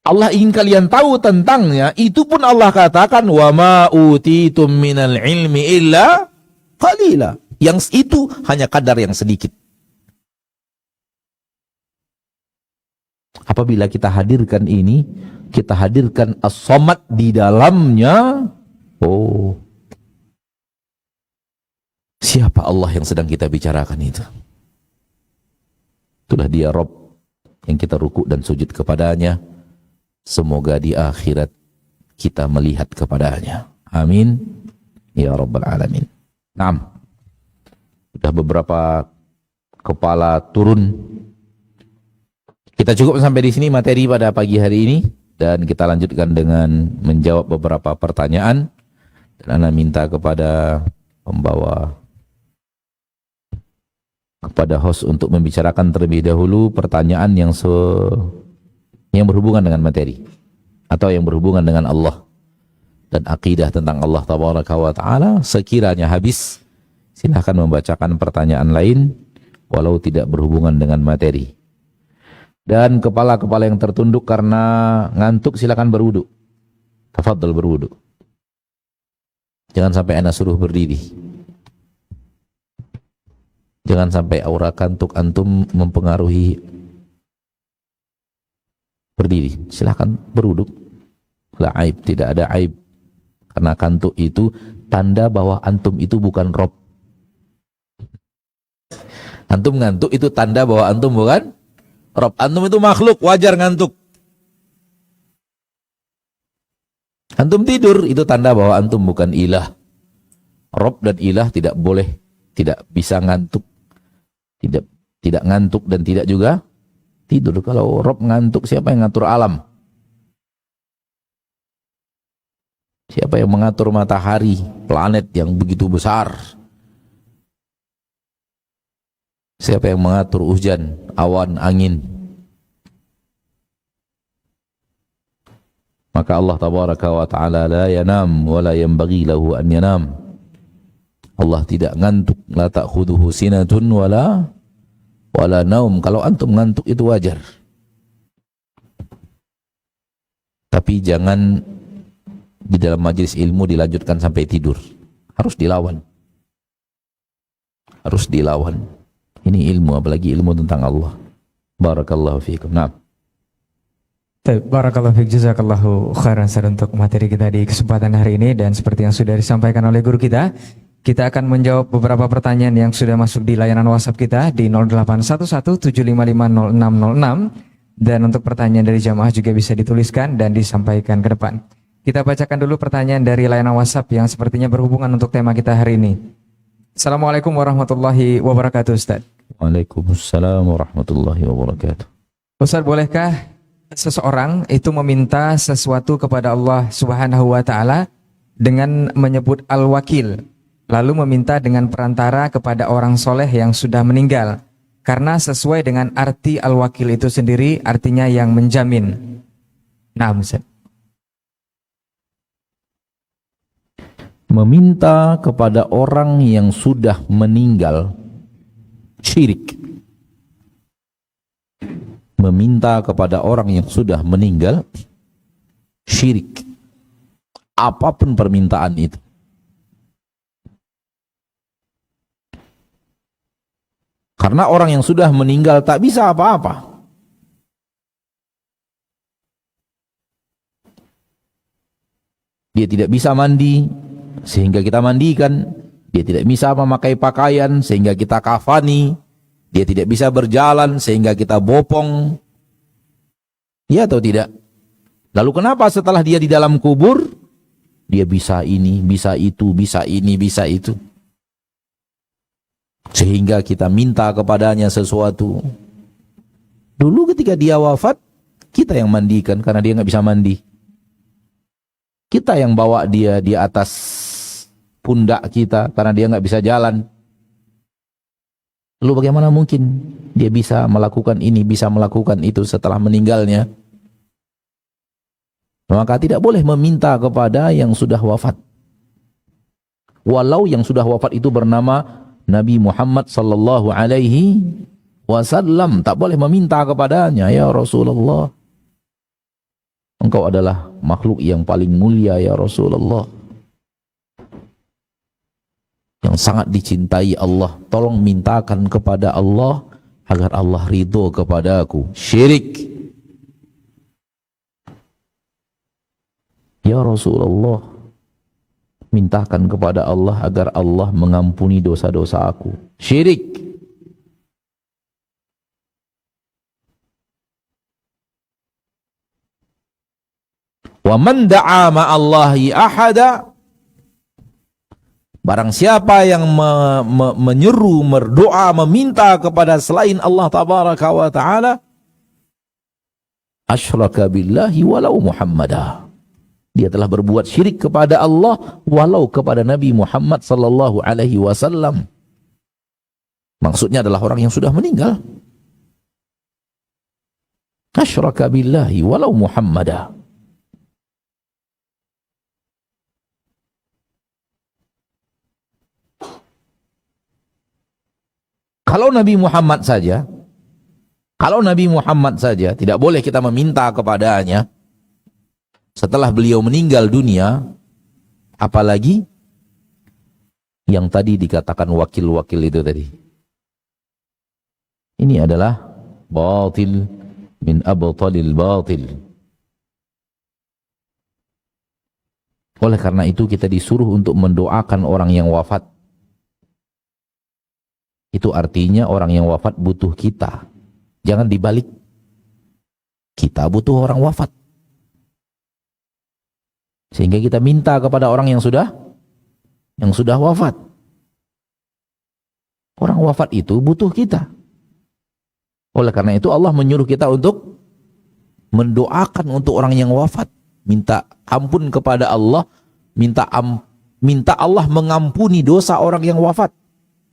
Allah ingin kalian tahu tentangnya, itu pun Allah katakan, wa ma utitum minal ilmi illa qalila. Yang itu hanya kadar yang sedikit. Apabila kita hadirkan ini, kita hadirkan as-samad di dalamnya, oh, siapa Allah yang sedang kita bicarakan itu? Itulah Dia Rabb yang kita ruku dan sujud kepadanya. Semoga di akhirat kita melihat kepadanya. Amin ya Rabbal Alamin. Naam. Sudah beberapa kepala turun. Kita cukup sampai di sini materi pada pagi hari ini, dan kita lanjutkan dengan menjawab beberapa pertanyaan. Dan Ana minta kepada pembawa, kepada host untuk membicarakan terlebih dahulu pertanyaan yang berhubungan dengan materi atau yang berhubungan dengan Allah dan akidah tentang Allah Tabaraka wa Ta'ala. Sekiranya habis, silahkan membacakan pertanyaan lain walau tidak berhubungan dengan materi. Dan kepala-kepala yang tertunduk karena ngantuk silahkan berwudu. Tafadhol berwudu. Jangan sampai ana suruh berdiri. Jangan sampai aura kantuk antum mempengaruhi berdiri. Silahkan berwudu. La aib, tidak ada aib. Karena kantuk itu tanda bahwa antum itu bukan Rob. Antum ngantuk itu tanda bahwa antum bukan Rob. Antum itu makhluk, wajar ngantuk. Antum tidur itu tanda bahwa antum bukan ilah. Rob dan ilah tidak boleh, tidak bisa ngantuk. Tidak ngantuk dan tidak juga tidur. Kalau Rob ngantuk, siapa yang ngatur alam? Siapa yang mengatur matahari, planet yang begitu besar? Siapa yang mengatur hujan, awan, angin? Maka Allah Tabaraka wa Ta'ala la yanam wa la yanbaghi lahu an yanam. Allah tidak ngantuk, la ta'khuduhu sinatun wala naum. Kalau antum ngantuk itu wajar. Tapi jangan di dalam majelis ilmu dilanjutkan sampai tidur. Harus dilawan. Harus dilawan. Ini ilmu, apalagi ilmu tentang Allah. Barakallahu fiikum. Nah. Barakallahu fiik, jazakallahu khairan untuk materi kita di kesempatan hari ini. Dan seperti yang sudah disampaikan oleh guru kita akan menjawab beberapa pertanyaan yang sudah masuk di layanan WhatsApp kita di 0811755606. Dan untuk pertanyaan dari jamaah juga bisa dituliskan dan disampaikan ke depan. Kita bacakan dulu pertanyaan dari layanan WhatsApp yang sepertinya berhubungan untuk tema kita hari ini. Assalamualaikum warahmatullahi wabarakatuh, Ustaz. Waalaikumsalam warahmatullahi wabarakatuh. Ustaz, bolehkah seseorang itu meminta sesuatu kepada Allah Subhanahu wa Ta'ala dengan menyebut Al-Wakil, lalu meminta dengan perantara kepada orang soleh yang sudah meninggal, karena sesuai dengan arti Al-Wakil itu sendiri, artinya yang menjamin. Nah, Ustaz. Meminta kepada orang yang sudah meninggal, syirik. meminta kepada orang yang sudah meninggal syirik. Apapun permintaan itu. Karena orang yang sudah meninggal tak bisa apa-apa. Dia tidak bisa mandi sehingga kita mandikan. Dia tidak bisa memakai pakaian sehingga kita kafani. Dia tidak bisa berjalan sehingga kita bopong. Ya atau tidak? Lalu kenapa setelah dia di dalam kubur, dia bisa ini, bisa itu, bisa ini, bisa itu. Sehingga kita minta kepadanya sesuatu. Dulu ketika dia wafat, kita yang mandikan karena dia nggak bisa mandi. Kita yang bawa dia di atas pundak kita karena dia nggak bisa jalan. Lalu bagaimana mungkin dia bisa melakukan ini, bisa melakukan itu setelah meninggalnya? Maka tidak boleh meminta kepada yang sudah wafat. Walau yang sudah wafat itu bernama Nabi Muhammad sallallahu alaihi wasallam, tak boleh meminta kepadanya, ya Rasulullah, engkau adalah makhluk yang paling mulia ya Rasulullah, yang sangat dicintai Allah, tolong mintakan kepada Allah agar Allah ridho kepadaku. Syirik. Ya Rasulullah, mintakan kepada Allah agar Allah mengampuni dosa-dosa aku. Syirik. Wa man da'a ma'allahi ahada, barang siapa yang menyeru, berdoa, meminta kepada selain Allah tabaraka wa ta'ala, asyraka billahi walau Muhammadah, dia telah berbuat syirik kepada Allah walau kepada Nabi Muhammad sallallahu alaihi wasallam. Maksudnya adalah orang yang sudah meninggal. Asyraka billahi walau Muhammadah. Kalau Nabi Muhammad saja, tidak boleh kita meminta kepadanya setelah beliau meninggal dunia, apalagi yang tadi dikatakan wakil-wakil itu tadi. Ini adalah batil min abtalil batil. Oleh karena itu kita disuruh untuk mendoakan orang yang wafat. Itu artinya orang yang wafat butuh kita. Jangan dibalik. Kita butuh orang wafat. Sehingga kita minta kepada orang yang sudah wafat. Orang wafat itu butuh kita. Oleh karena itu Allah menyuruh kita untuk mendoakan untuk orang yang wafat. Minta ampun kepada Allah. Minta Allah mengampuni dosa orang yang wafat.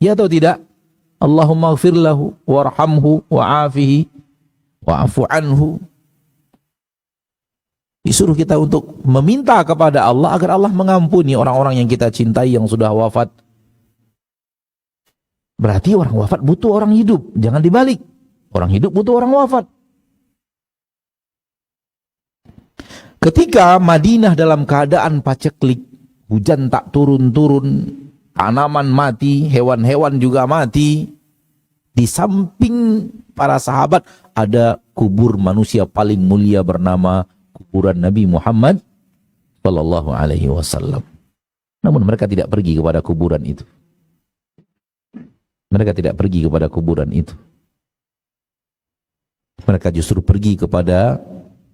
Ya atau tidak? Allahumma ighfir lahu warhamhu wa'afihi wa'afu anhu. Disuruh kita untuk meminta kepada Allah agar Allah mengampuni orang-orang yang kita cintai yang sudah wafat. Berarti orang wafat butuh orang hidup. Jangan dibalik. Orang hidup butuh orang wafat. Ketika Madinah dalam keadaan paceklik, hujan tak turun-turun, tanaman mati, hewan-hewan juga mati. Di samping para sahabat ada kubur manusia paling mulia bernama kuburan Nabi Muhammad sallallahu alaihi wasallam. Namun mereka tidak pergi kepada kuburan itu. Mereka tidak pergi kepada kuburan itu. Mereka justru pergi kepada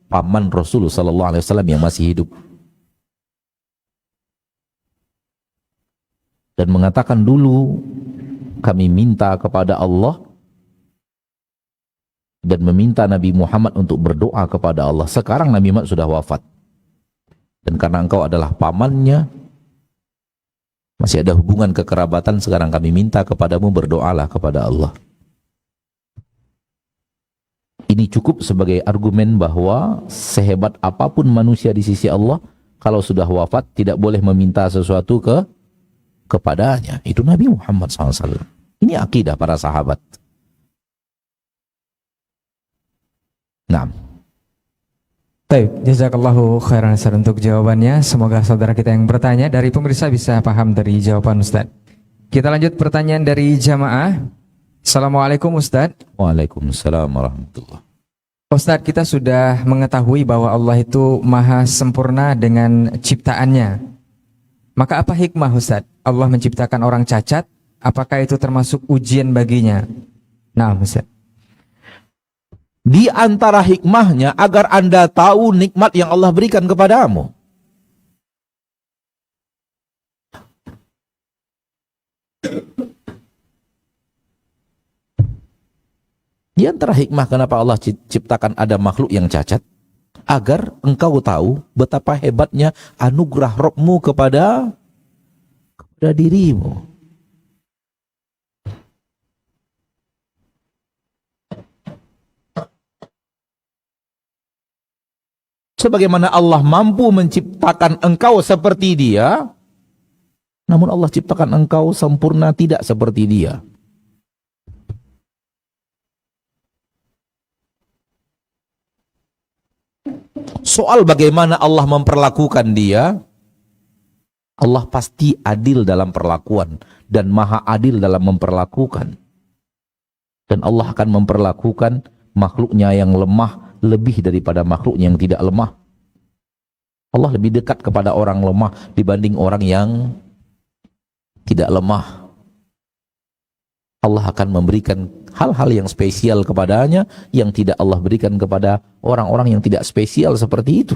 paman Rasulullah sallallahu alaihi wasallam yang masih hidup. Dan mengatakan, dulu kami minta kepada Allah dan meminta Nabi Muhammad untuk berdoa kepada Allah. Sekarang Nabi Muhammad sudah wafat. Dan karena engkau adalah pamannya, masih ada hubungan kekerabatan, sekarang kami minta kepadamu, berdoalah kepada Allah. Ini cukup sebagai argumen bahwa sehebat apapun manusia di sisi Allah, kalau sudah wafat tidak boleh meminta sesuatu kepadanya. Itu Nabi Muhammad SAW. Ini akidah para sahabat. Nah, Baik, jazakallahu khairan Ustaz untuk jawabannya. Semoga saudara kita yang bertanya dari pemirsa bisa paham dari jawaban Ustaz. Kita lanjut pertanyaan dari jamaah. Assalamualaikum Ustaz. Waalaikumsalam warahmatullahi. Ustaz, kita sudah mengetahui bahwa Allah itu maha sempurna dengan ciptaannya. Maka apa hikmah Ustaz? Allah menciptakan orang cacat, apakah itu termasuk ujian baginya? Nah Ustaz. Di antara hikmahnya agar Anda tahu nikmat yang Allah berikan kepadamu. Di antara hikmah kenapa Allah ciptakan ada makhluk yang cacat, agar engkau tahu betapa hebatnya anugerah Rabbmu kepada dirimu. Sebagaimana Allah mampu menciptakan engkau seperti Dia, namun Allah ciptakan engkau sempurna tidak seperti Dia. Soal bagaimana Allah memperlakukan dia, Allah pasti adil dalam perlakuan dan maha adil dalam memperlakukan. Dan Allah akan memperlakukan makhluknya yang lemah lebih daripada makhluknya yang tidak lemah. Allah lebih dekat kepada orang lemah dibanding orang yang tidak lemah. Allah akan memberikan hal-hal yang spesial kepadanya yang tidak Allah berikan kepada orang-orang yang tidak spesial seperti itu.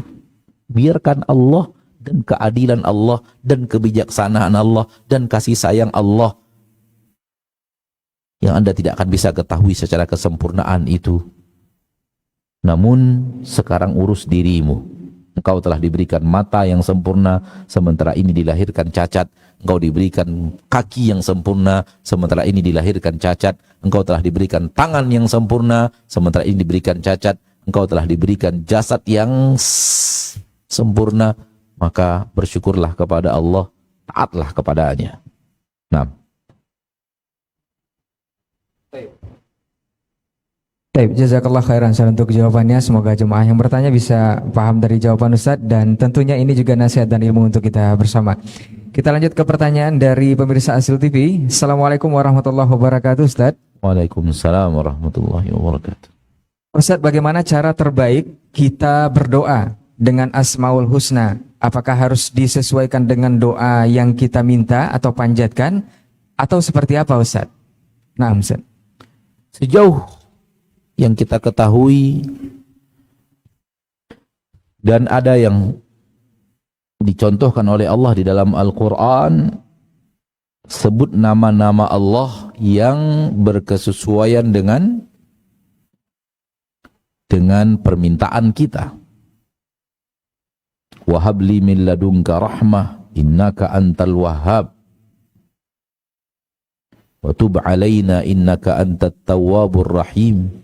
Biarkan Allah dan keadilan Allah dan kebijaksanaan Allah dan kasih sayang Allah yang Anda tidak akan bisa ketahui secara kesempurnaan itu. Namun sekarang urus dirimu. Engkau telah diberikan mata yang sempurna, sementara ini dilahirkan cacat. Engkau diberikan kaki yang sempurna, sementara ini dilahirkan cacat. Engkau telah diberikan tangan yang sempurna, sementara ini diberikan cacat. Engkau telah diberikan jasad yang sempurna, maka bersyukurlah kepada Allah, taatlah kepadanya. Nah. Baik, jazakallah khairan Ustaz untuk jawabannya. Semoga jemaah yang bertanya bisa paham dari jawaban Ustaz, dan tentunya ini juga nasihat dan ilmu untuk kita bersama. Kita lanjut ke pertanyaan dari pemirsa Asil TV. Assalamualaikum warahmatullahi wabarakatuh Ustaz. Waalaikumsalam warahmatullahi wabarakatuh. Ustaz, bagaimana cara terbaik kita berdoa dengan Asmaul Husna? Apakah harus disesuaikan dengan doa yang kita minta atau panjatkan, atau seperti apa Ustaz? Nah Ustaz. Sejauh yang kita ketahui dan ada yang dicontohkan oleh Allah di dalam Al-Quran, sebut nama-nama Allah yang berkesesuaian dengan permintaan kita. Wahabli min ladunka rahmah innaka antal wahhab wa tub alaina innaka antat tawwabur rahim.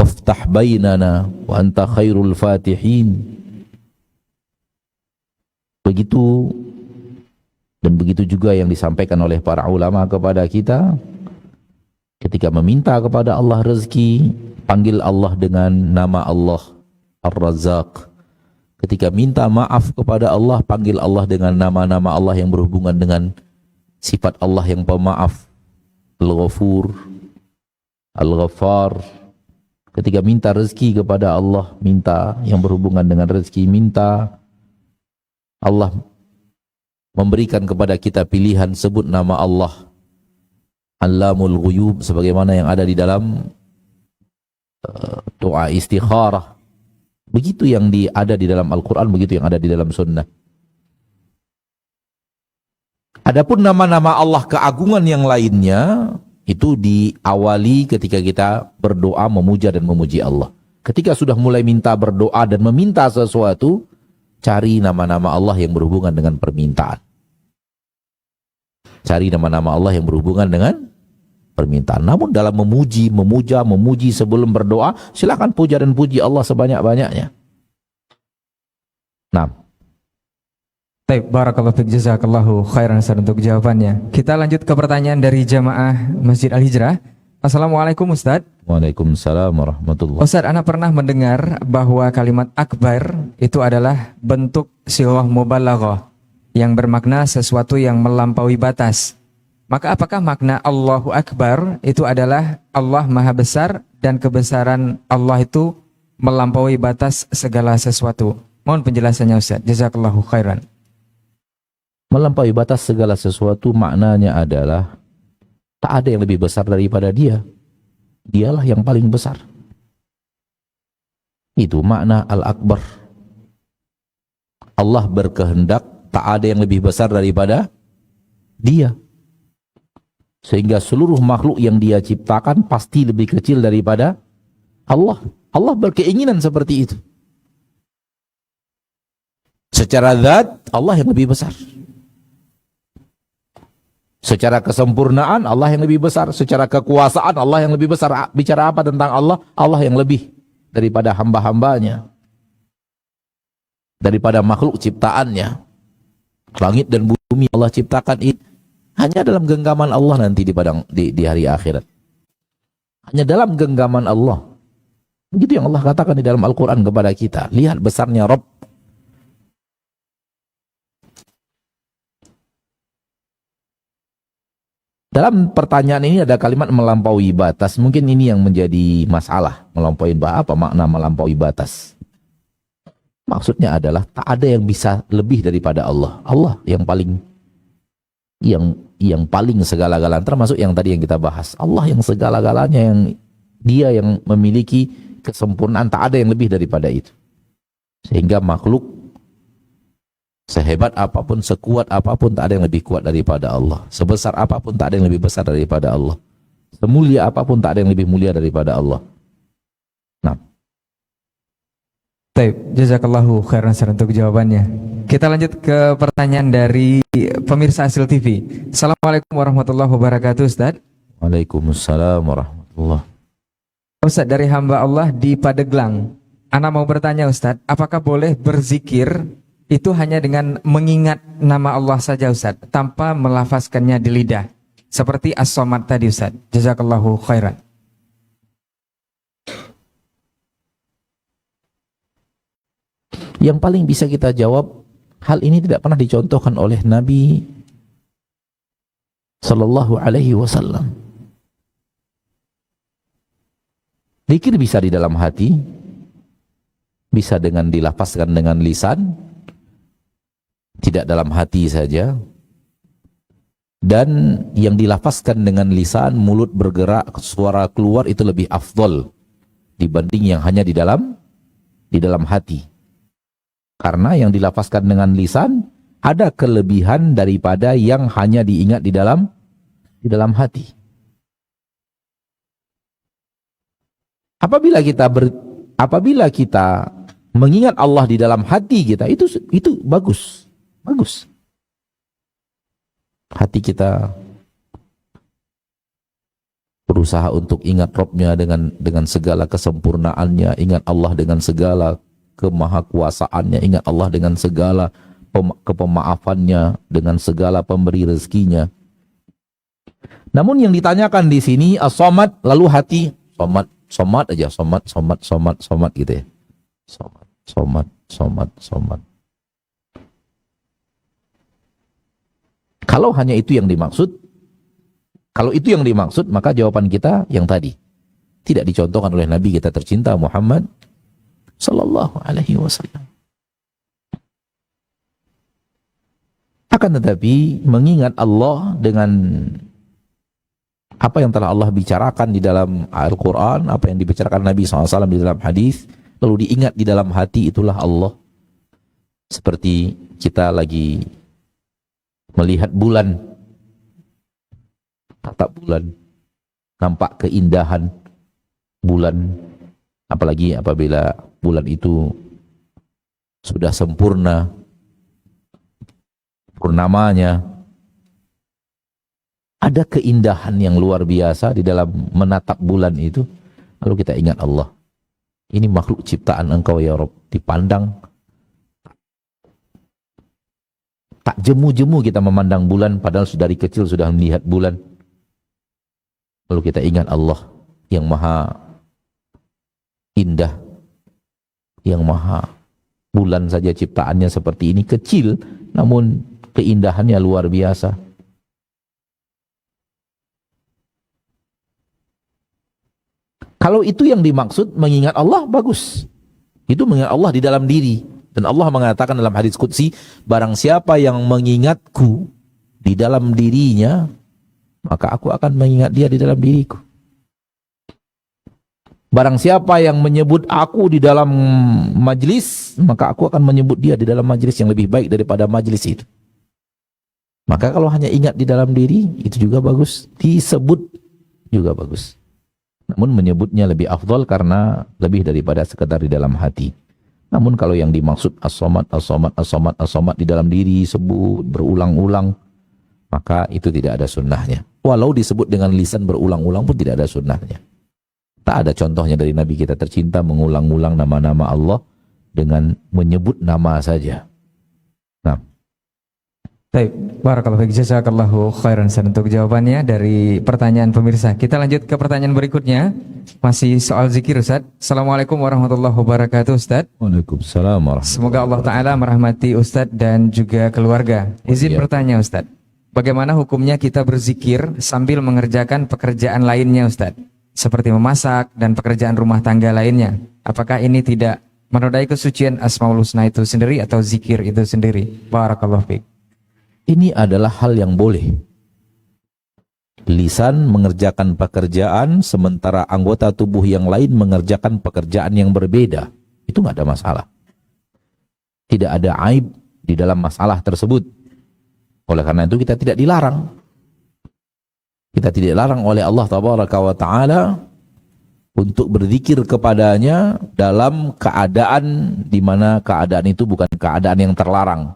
Waftah bainana wa anta khairul fatihin. Begitu dan begitu juga yang disampaikan oleh para ulama kepada kita. Ketika meminta kepada Allah rezeki, panggil Allah dengan nama Allah Ar-Razzaq. Ketika minta maaf kepada Allah, panggil Allah dengan nama-nama Allah yang berhubungan dengan sifat Allah yang pemaaf. Al-Ghafur, Al-Ghaffar. Ketika minta rezeki kepada Allah, minta yang berhubungan dengan rezeki, minta Allah memberikan kepada kita pilihan, sebut nama Allah Allamul Ghuyub, sebagaimana yang ada di dalam doa istikharah. Begitu yang ada di dalam Al-Quran, begitu yang ada di dalam sunnah. Adapun nama-nama Allah keagungan yang lainnya, itu diawali ketika kita berdoa, memuja dan memuji Allah. Ketika sudah mulai minta berdoa dan meminta sesuatu, cari nama-nama Allah yang berhubungan dengan permintaan. Cari nama-nama Allah yang berhubungan dengan permintaan. Namun dalam memuji, memuji sebelum berdoa, silakan puja dan puji Allah sebanyak-banyaknya. Nah, Baik, barakallahu fiik, jazakallahu khairan Ustaz untuk jawabannya. Kita lanjut ke pertanyaan dari jamaah Masjid Al-Hijrah. Assalamualaikum Ustaz. Waalaikumsalam warahmatullahi. Ustaz, anak pernah mendengar bahwa kalimat akbar itu adalah bentuk sighah mubalaghah yang bermakna sesuatu yang melampaui batas. Maka apakah makna Allahu Akbar itu adalah Allah Maha Besar dan kebesaran Allah itu melampaui batas segala sesuatu? Mohon penjelasannya Ustaz. Jazakallahu khairan. Melampaui batas segala sesuatu maknanya adalah tak ada yang lebih besar daripada dia. Dialah yang paling besar. Itu makna Al-Akbar. Allah berkehendak tak ada yang lebih besar daripada dia. Sehingga seluruh makhluk yang dia ciptakan pasti lebih kecil daripada Allah. Allah berkeinginan seperti itu. Secara zat, Allah yang lebih besar. Secara kesempurnaan, Allah yang lebih besar. Secara kekuasaan, Allah yang lebih besar. Bicara apa tentang Allah? Allah yang lebih daripada hamba-hambanya. Daripada makhluk ciptaannya. Langit dan bumi Allah ciptakan itu hanya dalam genggaman Allah nanti di hari akhirat. Hanya dalam genggaman Allah. Begitu yang Allah katakan di dalam Al-Quran kepada kita. Lihat besarnya Rabb. Dalam pertanyaan ini ada kalimat melampaui batas. Mungkin ini yang menjadi masalah. Melampaui apa makna melampaui batas? Maksudnya adalah tak ada yang bisa lebih daripada Allah. Allah yang paling segala-galanya, termasuk yang tadi yang kita bahas. Allah yang segala-galanya, yang dia yang memiliki kesempurnaan, tak ada yang lebih daripada itu. Sehingga makhluk sehebat apapun, sekuat apapun, tak ada yang lebih kuat daripada Allah. Sebesar apapun, tak ada yang lebih besar daripada Allah. Semulia apapun, tak ada yang lebih mulia daripada Allah. Nah. Baik, jazakallahu khairan untuk jawabannya. Kita lanjut ke pertanyaan dari pemirsa Hasil TV. Assalamualaikum warahmatullahi wabarakatuh, Ustaz. Waalaikumsalam warahmatullahi. Ustaz, dari hamba Allah di Padeglang. Ana mau bertanya Ustaz, apakah boleh berzikir itu hanya dengan mengingat nama Allah saja Ustaz, tanpa melafazkannya di lidah, seperti As-Somad tadi Ustaz? Jazakallahu khairan. Yang paling bisa kita jawab, hal ini tidak pernah dicontohkan oleh Nabi Sallallahu Alaihi Wasallam. Zikir bisa di dalam hati, bisa dengan dilafazkan dengan lisan, tidak dalam hati saja, dan yang dilafazkan dengan lisan, mulut bergerak, suara keluar, itu lebih afdol dibanding yang hanya di dalam hati. Karena yang dilafazkan dengan lisan ada kelebihan daripada yang hanya diingat di dalam hati. Apabila kita mengingat Allah di dalam hati kita, itu bagus. Bagus. Hati kita berusaha untuk ingat Rabb-nya dengan segala kesempurnaannya, ingat Allah dengan segala kemahakuasaannya, ingat Allah dengan segala kepemaafannya, dengan segala pemberi rezekinya. Namun yang ditanyakan di sini as-somad, lalu hati somad aja, somad gitu ya. Somad. Kalau hanya itu yang dimaksud, maka jawaban kita yang tadi tidak dicontohkan oleh Nabi kita tercinta Muhammad Sallallahu Alaihi Wasallam. Akan tetapi mengingat Allah dengan apa yang telah Allah bicarakan di dalam Al-Quran, apa yang dibicarakan Nabi SAW di dalam hadis, lalu diingat di dalam hati, itulah Allah. Seperti kita lagi melihat bulan, tatap bulan, nampak keindahan bulan, apalagi apabila bulan itu sudah sempurna purnamanya, ada keindahan yang luar biasa di dalam menatap bulan itu. Lalu kita ingat Allah, ini makhluk ciptaan Engkau ya Rabb, dipandang Tak jemu-jemu kita memandang bulan padahal dari kecil sudah melihat bulan. Lalu kita ingat Allah yang maha indah, yang maha, bulan saja ciptaannya seperti ini, kecil namun keindahannya luar biasa. Kalau itu yang dimaksud mengingat Allah, bagus. Itu mengingat Allah di dalam diri. Dan Allah mengatakan dalam hadis qudsi, barang siapa yang mengingatku di dalam dirinya, maka aku akan mengingat dia di dalam diriku. Barang siapa yang menyebut aku di dalam majlis, maka aku akan menyebut dia di dalam majlis yang lebih baik daripada majlis itu. Maka kalau hanya ingat di dalam diri, itu juga bagus. Disebut juga bagus. Namun menyebutnya lebih afdal karena lebih daripada sekedar di dalam hati. Namun kalau yang dimaksud as-somad, as-somad, as-somad, as-somad di dalam diri, sebut berulang-ulang, maka itu tidak ada sunnahnya. Walau disebut dengan lisan berulang-ulang pun tidak ada sunnahnya. Tak ada contohnya dari Nabi kita tercinta mengulang-ulang nama-nama Allah dengan menyebut nama saja. Nah, baik, barakallahu fiik, jazakallahu khairan untuk jawabannya dari pertanyaan pemirsa. Kita lanjut ke pertanyaan berikutnya. Masih soal zikir, Ustaz. Assalamualaikum warahmatullahi wabarakatuh, Ustaz. Waalaikumsalam warahmatullahi wabarakatuh. Semoga Allah Ta'ala merahmati Ustaz dan juga keluarga. Izin bertanya, Ustaz. Bagaimana hukumnya kita berzikir sambil mengerjakan pekerjaan lainnya, Ustaz? Seperti memasak dan pekerjaan rumah tangga lainnya. Apakah ini tidak menodai kesucian Asmaul Husna itu sendiri atau zikir itu sendiri? Barakallahu fiik. Ini adalah hal yang boleh. Lisan mengerjakan pekerjaan sementara anggota tubuh yang lain mengerjakan pekerjaan yang berbeda. Itu nggak ada masalah. Tidak ada aib di dalam masalah tersebut. Oleh karena itu kita tidak dilarang. Kita tidak dilarang oleh Allah Tabaraka wa Ta'ala untuk berzikir kepadanya dalam keadaan di mana keadaan itu bukan keadaan yang terlarang.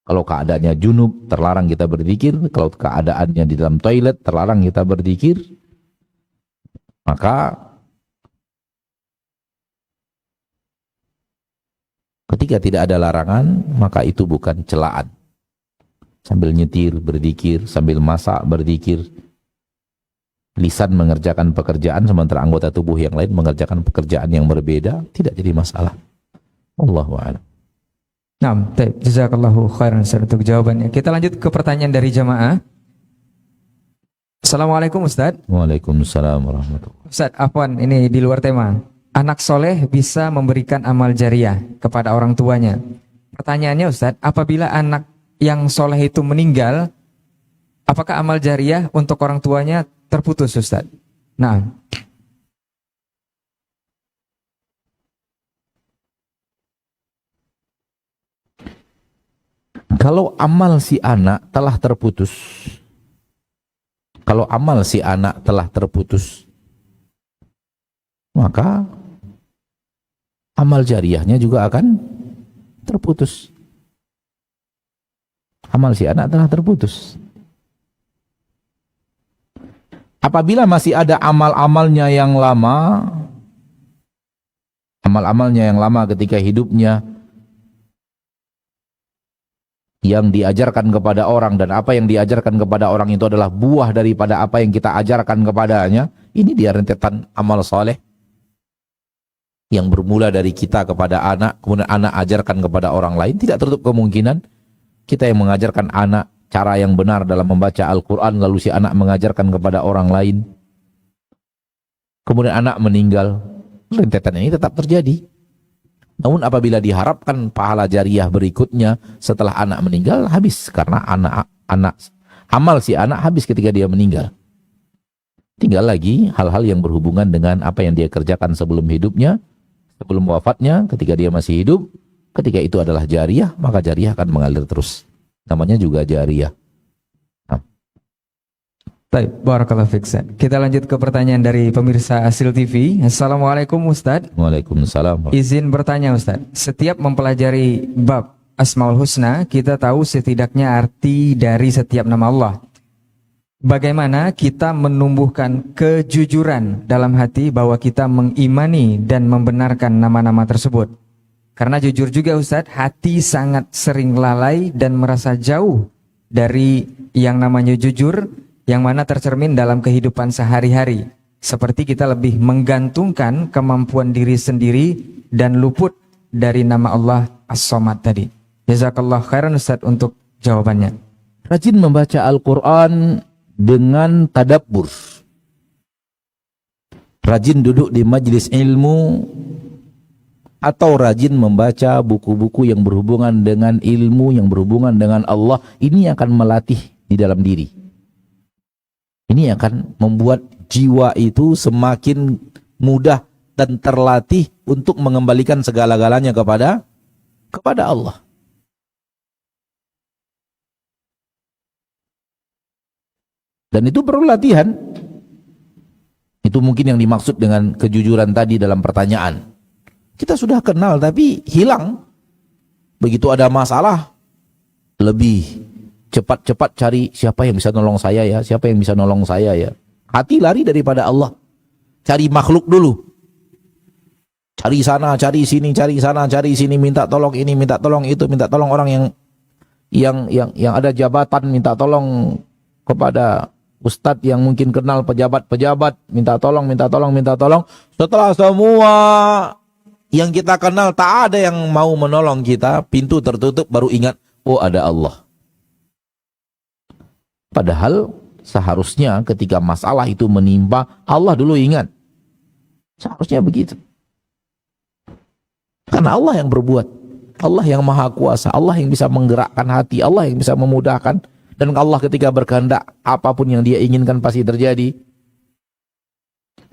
Kalau keadaannya junub, terlarang kita berzikir. Kalau keadaannya di dalam toilet, terlarang kita berzikir. Maka ketika tidak ada larangan, maka itu bukan celaan. Sambil nyetir berzikir, sambil masak berzikir. Lisan mengerjakan pekerjaan sementara anggota tubuh yang lain mengerjakan pekerjaan yang berbeda, tidak jadi masalah. Wallahu a'lam. Nah, jazakallahu khairan untuk jawabannya. Kita lanjut ke pertanyaan dari jamaah. Assalamualaikum, Ustaz. Waalaikumsalam warahmatullahi wabarakatuh. Ustaz, afwan, ini di luar tema. Anak soleh bisa memberikan amal jariah kepada orang tuanya. Pertanyaannya, Ustaz, apabila anak yang soleh itu meninggal, apakah amal jariah untuk orang tuanya terputus, Ustaz? Nah, kalau amal si anak telah terputus, maka amal jariahnya juga akan terputus. Amal si anak telah terputus. Apabila masih ada amal-amalnya yang lama, ketika hidupnya, yang diajarkan kepada orang, dan apa yang diajarkan kepada orang itu adalah buah daripada apa yang kita ajarkan kepadanya, ini dia rentetan amal soleh yang bermula dari kita kepada anak, kemudian anak ajarkan kepada orang lain. Tidak tertutup kemungkinan kita yang mengajarkan anak cara yang benar dalam membaca Al-Quran, lalu si anak mengajarkan kepada orang lain, kemudian anak meninggal, rentetan ini tetap terjadi. Namun apabila diharapkan pahala jariah berikutnya setelah anak meninggal, habis karena amal si anak habis ketika dia meninggal. Tinggal lagi hal-hal yang berhubungan dengan apa yang dia kerjakan sebelum hidupnya, sebelum wafatnya, ketika dia masih hidup. Ketika itu adalah jariah, maka jariah akan mengalir terus. Namanya juga jariah. baik, barakallahu fiik. Kita lanjut ke pertanyaan dari pemirsa Asil TV. Assalamualaikum, Ustaz. Waalaikumsalam. Izin bertanya, Ustaz. Setiap mempelajari bab Asmaul Husna, kita tahu setidaknya arti dari setiap nama Allah. Bagaimana kita menumbuhkan kejujuran dalam hati bahwa kita mengimani dan membenarkan nama-nama tersebut? Karena jujur juga Ustadz, hati sangat sering lalai dan merasa jauh dari yang namanya jujur, yang mana tercermin dalam kehidupan sehari-hari. Seperti kita lebih menggantungkan kemampuan diri sendiri dan luput dari nama Allah As-Somad tadi. Jazakallah khairan Ustadz untuk jawabannya. Rajin membaca Al-Quran dengan tadabbur. Rajin duduk di majelis ilmu, atau rajin membaca buku-buku yang berhubungan dengan ilmu, yang berhubungan dengan Allah. Ini akan melatih di dalam diri. Ini akan membuat jiwa itu semakin mudah dan terlatih untuk mengembalikan segala-galanya kepada Allah. Dan itu perlu latihan. Itu mungkin yang dimaksud dengan kejujuran tadi dalam pertanyaan. Kita sudah kenal tapi hilang. Begitu ada masalah, lebih cepat-cepat cari siapa yang bisa nolong saya ya, siapa yang bisa nolong saya ya. Hati lari daripada Allah. Cari makhluk dulu. Cari sana, cari sini, cari sana, cari sini, minta tolong ini, minta tolong itu, minta tolong orang yang ada jabatan, minta tolong kepada ustadz yang mungkin kenal pejabat-pejabat, minta tolong, minta tolong, minta tolong. Setelah semua yang kita kenal tak ada yang mau menolong kita, pintu tertutup, baru ingat, oh ada Allah. Padahal seharusnya ketika masalah itu menimpa, Allah dulu ingat. Seharusnya begitu. Karena Allah yang berbuat, Allah yang maha kuasa, Allah yang bisa menggerakkan hati, Allah yang bisa memudahkan. Dan Allah ketika berkehendak, apapun yang dia inginkan pasti terjadi.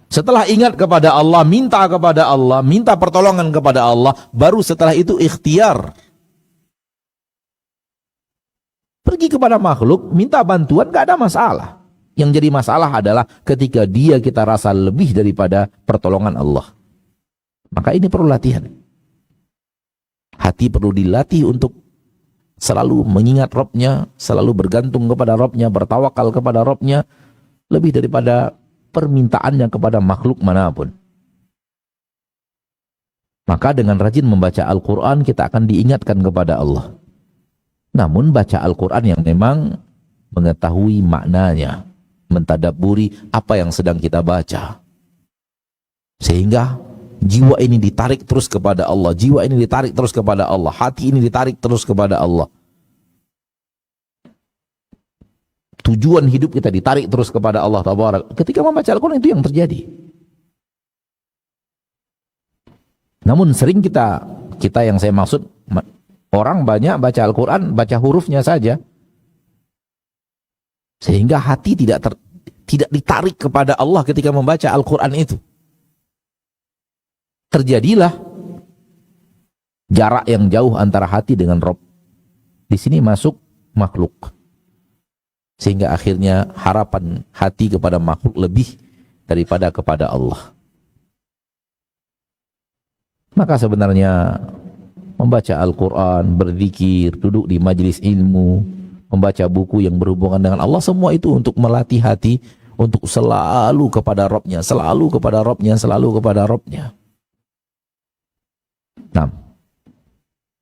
Setelah ingat kepada Allah, minta kepada Allah, minta pertolongan kepada Allah, baru setelah itu ikhtiar. Pergi kepada makhluk, minta bantuan, gak ada masalah. Yang jadi masalah adalah ketika kita rasa lebih daripada pertolongan Allah. Maka ini perlu latihan. Hati perlu dilatih untuk selalu mengingat Rabbnya, selalu bergantung kepada Rabbnya, bertawakal kepada Rabbnya, lebih daripada permintaannya kepada makhluk manapun. Maka dengan rajin membaca Al-Quran, kita akan diingatkan kepada Allah. Namun baca Al-Quran yang memang mengetahui maknanya, mentadabburi apa yang sedang kita baca. Sehingga jiwa ini ditarik terus kepada Allah, jiwa ini ditarik terus kepada Allah, hati ini ditarik terus kepada Allah. Tujuan hidup kita ditarik terus kepada Allah Tabarak. Ketika membaca Al-Quran itu yang terjadi. Namun sering kita yang saya maksud, orang banyak baca Al-Quran, baca hurufnya saja. Sehingga hati tidak ditarik kepada Allah ketika membaca Al-Quran itu. Terjadilah jarak yang jauh antara hati dengan Rabb. Di sini masuk makhluk. Sehingga akhirnya harapan hati kepada makhluk lebih daripada kepada Allah. Maka sebenarnya membaca Al-Quran, berzikir, duduk di majelis ilmu, membaca buku yang berhubungan dengan Allah, semua itu untuk melatih hati untuk selalu kepada Rabbnya, selalu kepada Rabbnya, selalu kepada Rabbnya. Nah.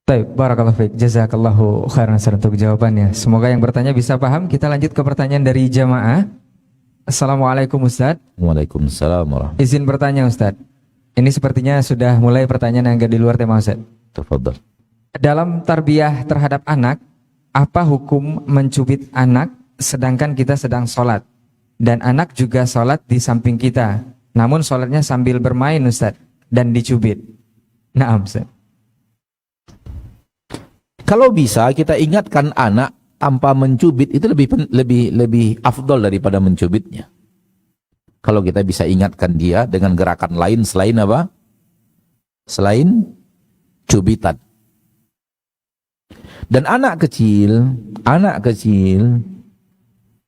Baik, barakallahu fiik. Jazakallahu khairan untuk jawabannya. Semoga yang bertanya bisa paham. Kita lanjut ke pertanyaan dari jamaah. Assalamualaikum Ustaz. Waalaikumsalam warahmatullahi. Izin bertanya Ustaz. Ini sepertinya sudah mulai pertanyaan yang agak di luar tema Ustaz. Tafadhal. Dalam tarbiyah terhadap anak, apa hukum mencubit anak sedangkan kita sedang sholat? Dan anak juga sholat di samping kita. Namun sholatnya sambil bermain Ustaz. Dan dicubit. Naam Ustaz. Kalau bisa kita ingatkan anak tanpa mencubit, itu lebih afdol daripada mencubitnya. Kalau kita bisa ingatkan dia dengan gerakan lain selain apa? Selain cubitan. Dan anak kecil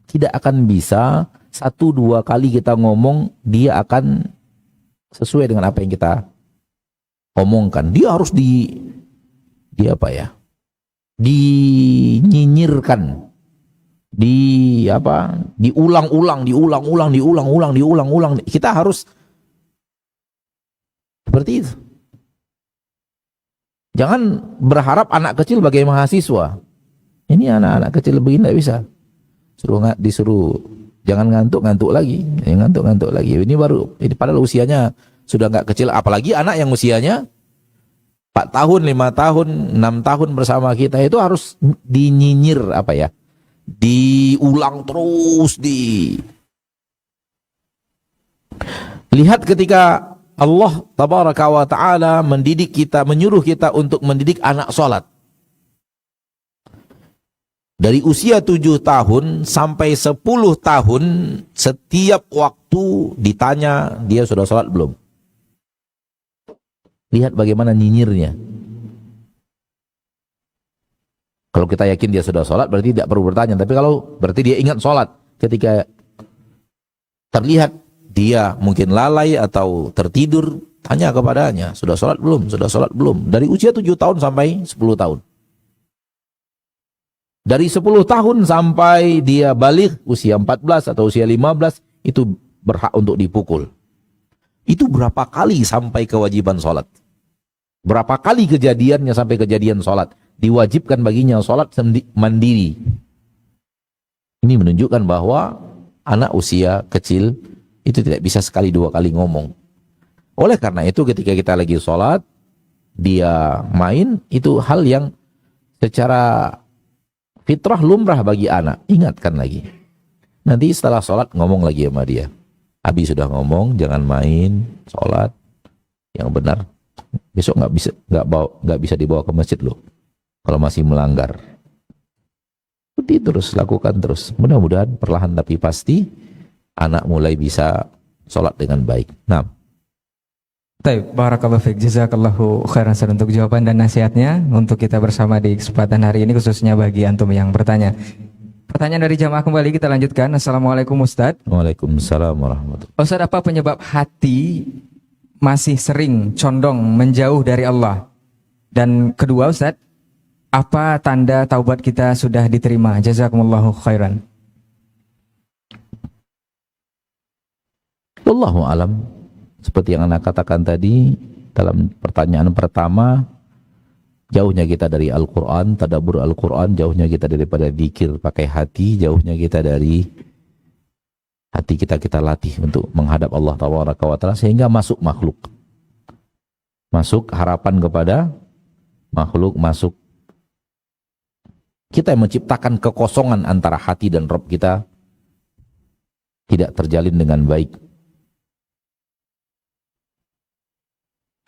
tidak akan bisa 1-2 kali kita ngomong dia akan sesuai dengan apa yang kita omongkan. Dia harus dinyinyirkan, diulang-ulang. Kita harus seperti itu. Jangan berharap anak kecil bagai mahasiswa. Ini anak-anak kecil begini tidak bisa. Disuruh jangan ngantuk-ngantuk lagi. Ngantuk-ngantuk lagi. Ini padahal usianya sudah nggak kecil. Apalagi anak yang usianya 4 tahun, 5 tahun, 6 tahun bersama kita itu harus dinyinyir diulang terus Lihat ketika Allah tabaraka wa ta'ala mendidik kita, menyuruh kita untuk mendidik anak sholat. Dari usia 7 tahun sampai 10 tahun, setiap waktu ditanya, dia sudah sholat belum? Lihat bagaimana nyinyirnya. Kalau kita yakin dia sudah sholat, berarti tidak perlu bertanya. Tapi kalau berarti dia ingat sholat. Ketika terlihat dia mungkin lalai atau tertidur, tanya kepadanya, sudah sholat belum? Sudah sholat belum? Dari usia 7 tahun sampai 10 tahun. Dari 10 tahun sampai dia balik, usia 14 atau usia 15, itu berhak untuk dipukul. Itu berapa kali sampai kewajiban sholat? Berapa kali kejadiannya sampai kejadian sholat? Diwajibkan baginya sholat mandiri. Ini menunjukkan bahwa anak usia kecil itu tidak bisa sekali 2 kali ngomong. Oleh karena itu ketika kita lagi sholat, dia main, itu hal yang secara fitrah lumrah bagi anak. Ingatkan lagi. Nanti setelah sholat ngomong lagi sama dia. Abi sudah ngomong, jangan main, sholat yang benar. Besok nggak bisa dibawa ke masjid loh. Kalau masih melanggar. Seperti terus, lakukan terus. Mudah-mudahan perlahan tapi pasti anak mulai bisa sholat dengan baik. Nah. Baik, barakallahu fiik, jazakallahu khairan untuk jawaban dan nasihatnya untuk kita bersama di kesempatan hari ini, khususnya bagi antum yang bertanya. Pertanyaan dari jamaah kembali kita lanjutkan. Assalamualaikum Ustaz. Waalaikumsalam warahmatullahi wabarakatuh. Ustaz, apa penyebab hati masih sering condong menjauh dari Allah? Dan kedua Ustaz, apa tanda taubat kita sudah diterima? Jazakumullahu khairan. Wallahu alam. Seperti yang Anda katakan tadi dalam pertanyaan pertama, jauhnya kita dari Al-Quran, tadabbur Al-Quran, jauhnya kita daripada zikir pakai hati, jauhnya kita dari hati kita latih untuk menghadap Allah Tabaraka wa Ta'ala sehingga masuk makhluk. Masuk harapan kepada makhluk, masuk kita yang menciptakan kekosongan antara hati dan Rabb kita tidak terjalin dengan baik.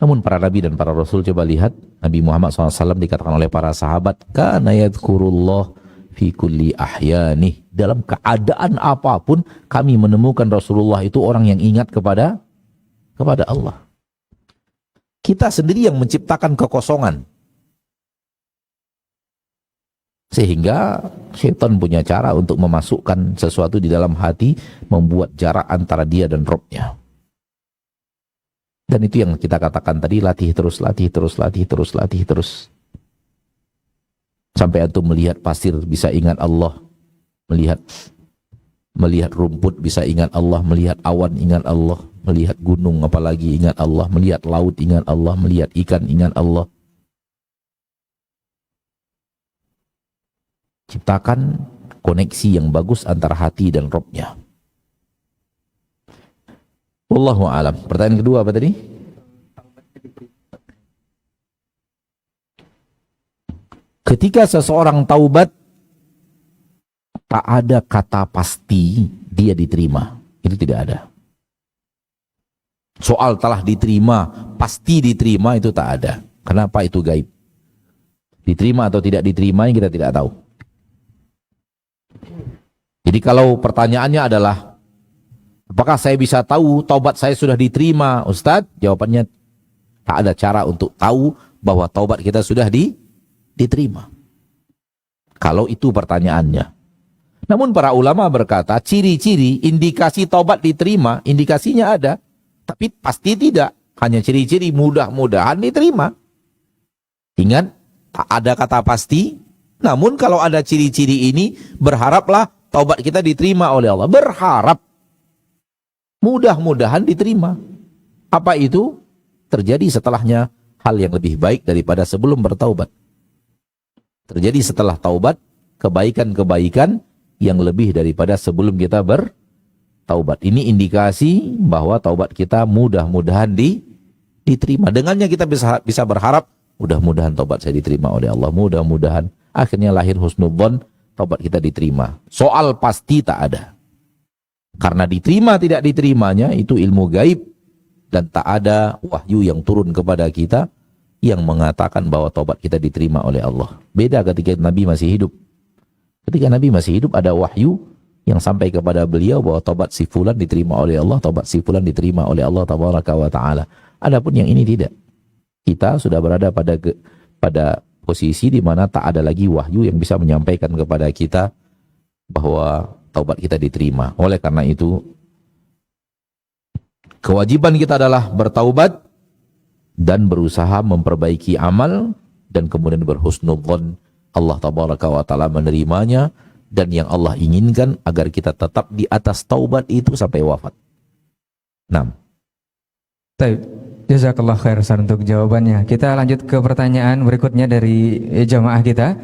Namun para nabi dan para rasul, coba lihat Nabi Muhammad SAW dikatakan oleh para sahabat, kana yadhkurullah fi kulli ahyanih. Dalam keadaan apapun kami menemukan Rasulullah itu orang yang ingat kepada Allah. Kita sendiri yang menciptakan kekosongan. Sehingga syaitan punya cara untuk memasukkan sesuatu di dalam hati, membuat jarak antara dia dan Rabb-nya. Dan itu yang kita katakan tadi, latih terus. Sampai antum melihat pasir bisa ingat Allah, melihat rumput bisa ingat Allah, melihat awan ingat Allah, melihat gunung apalagi ingat Allah, melihat laut ingat Allah, melihat ikan ingat Allah. Ciptakan koneksi yang bagus antara hati dan Rabb-nya. Wallahu a'lam. Pertanyaan kedua apa tadi? Ketika seseorang taubat, tak ada kata pasti dia diterima. Itu tidak ada. Soal telah diterima, pasti diterima, itu tak ada. Kenapa? Itu gaib. Diterima atau tidak diterima yang kita tidak tahu. Jadi kalau pertanyaannya adalah, apakah saya bisa tahu taubat saya sudah diterima, Ustadz? Jawabannya, tak ada cara untuk tahu bahwa taubat kita sudah diterima. Kalau itu pertanyaannya. Namun para ulama berkata, ciri-ciri, indikasi taubat diterima, indikasinya ada, tapi pasti tidak. Hanya ciri-ciri mudah-mudahan diterima. Ingat, tak ada kata pasti. Namun kalau ada ciri-ciri ini, berharaplah taubat kita diterima oleh Allah. Berharap. Mudah-mudahan diterima. Apa itu? Terjadi setelahnya hal yang lebih baik daripada sebelum bertaubat. Terjadi setelah taubat kebaikan-kebaikan yang lebih daripada sebelum kita bertaubat. Ini indikasi bahwa taubat kita mudah-mudahan diterima. Dengannya kita bisa berharap, mudah-mudahan taubat saya diterima oleh Allah. Mudah-mudahan akhirnya lahir husnudzon, taubat kita diterima. Soal pasti tak ada. Karena diterima tidak diterimanya itu ilmu gaib, dan tak ada wahyu yang turun kepada kita yang mengatakan bahwa taubat kita diterima oleh Allah. Beda ketika Nabi masih hidup. Ketika Nabi masih hidup ada wahyu yang sampai kepada beliau bahwa taubat si fulan diterima oleh Allah, taubat si fulan diterima oleh Allah tabaraka wa taala. Adapun yang ini tidak. Kita sudah berada pada posisi di mana tak ada lagi wahyu yang bisa menyampaikan kepada kita bahwa taubat kita diterima. Oleh karena itu kewajiban kita adalah bertaubat dan berusaha memperbaiki amal, dan kemudian berhusnudzon Allah tabaraka wa taala menerimanya, dan yang Allah inginkan agar kita tetap di atas taubat itu sampai wafat. 6. Baik, jazakallah khair Ustaz untuk jawabannya. Kita lanjut ke pertanyaan berikutnya dari jamaah kita.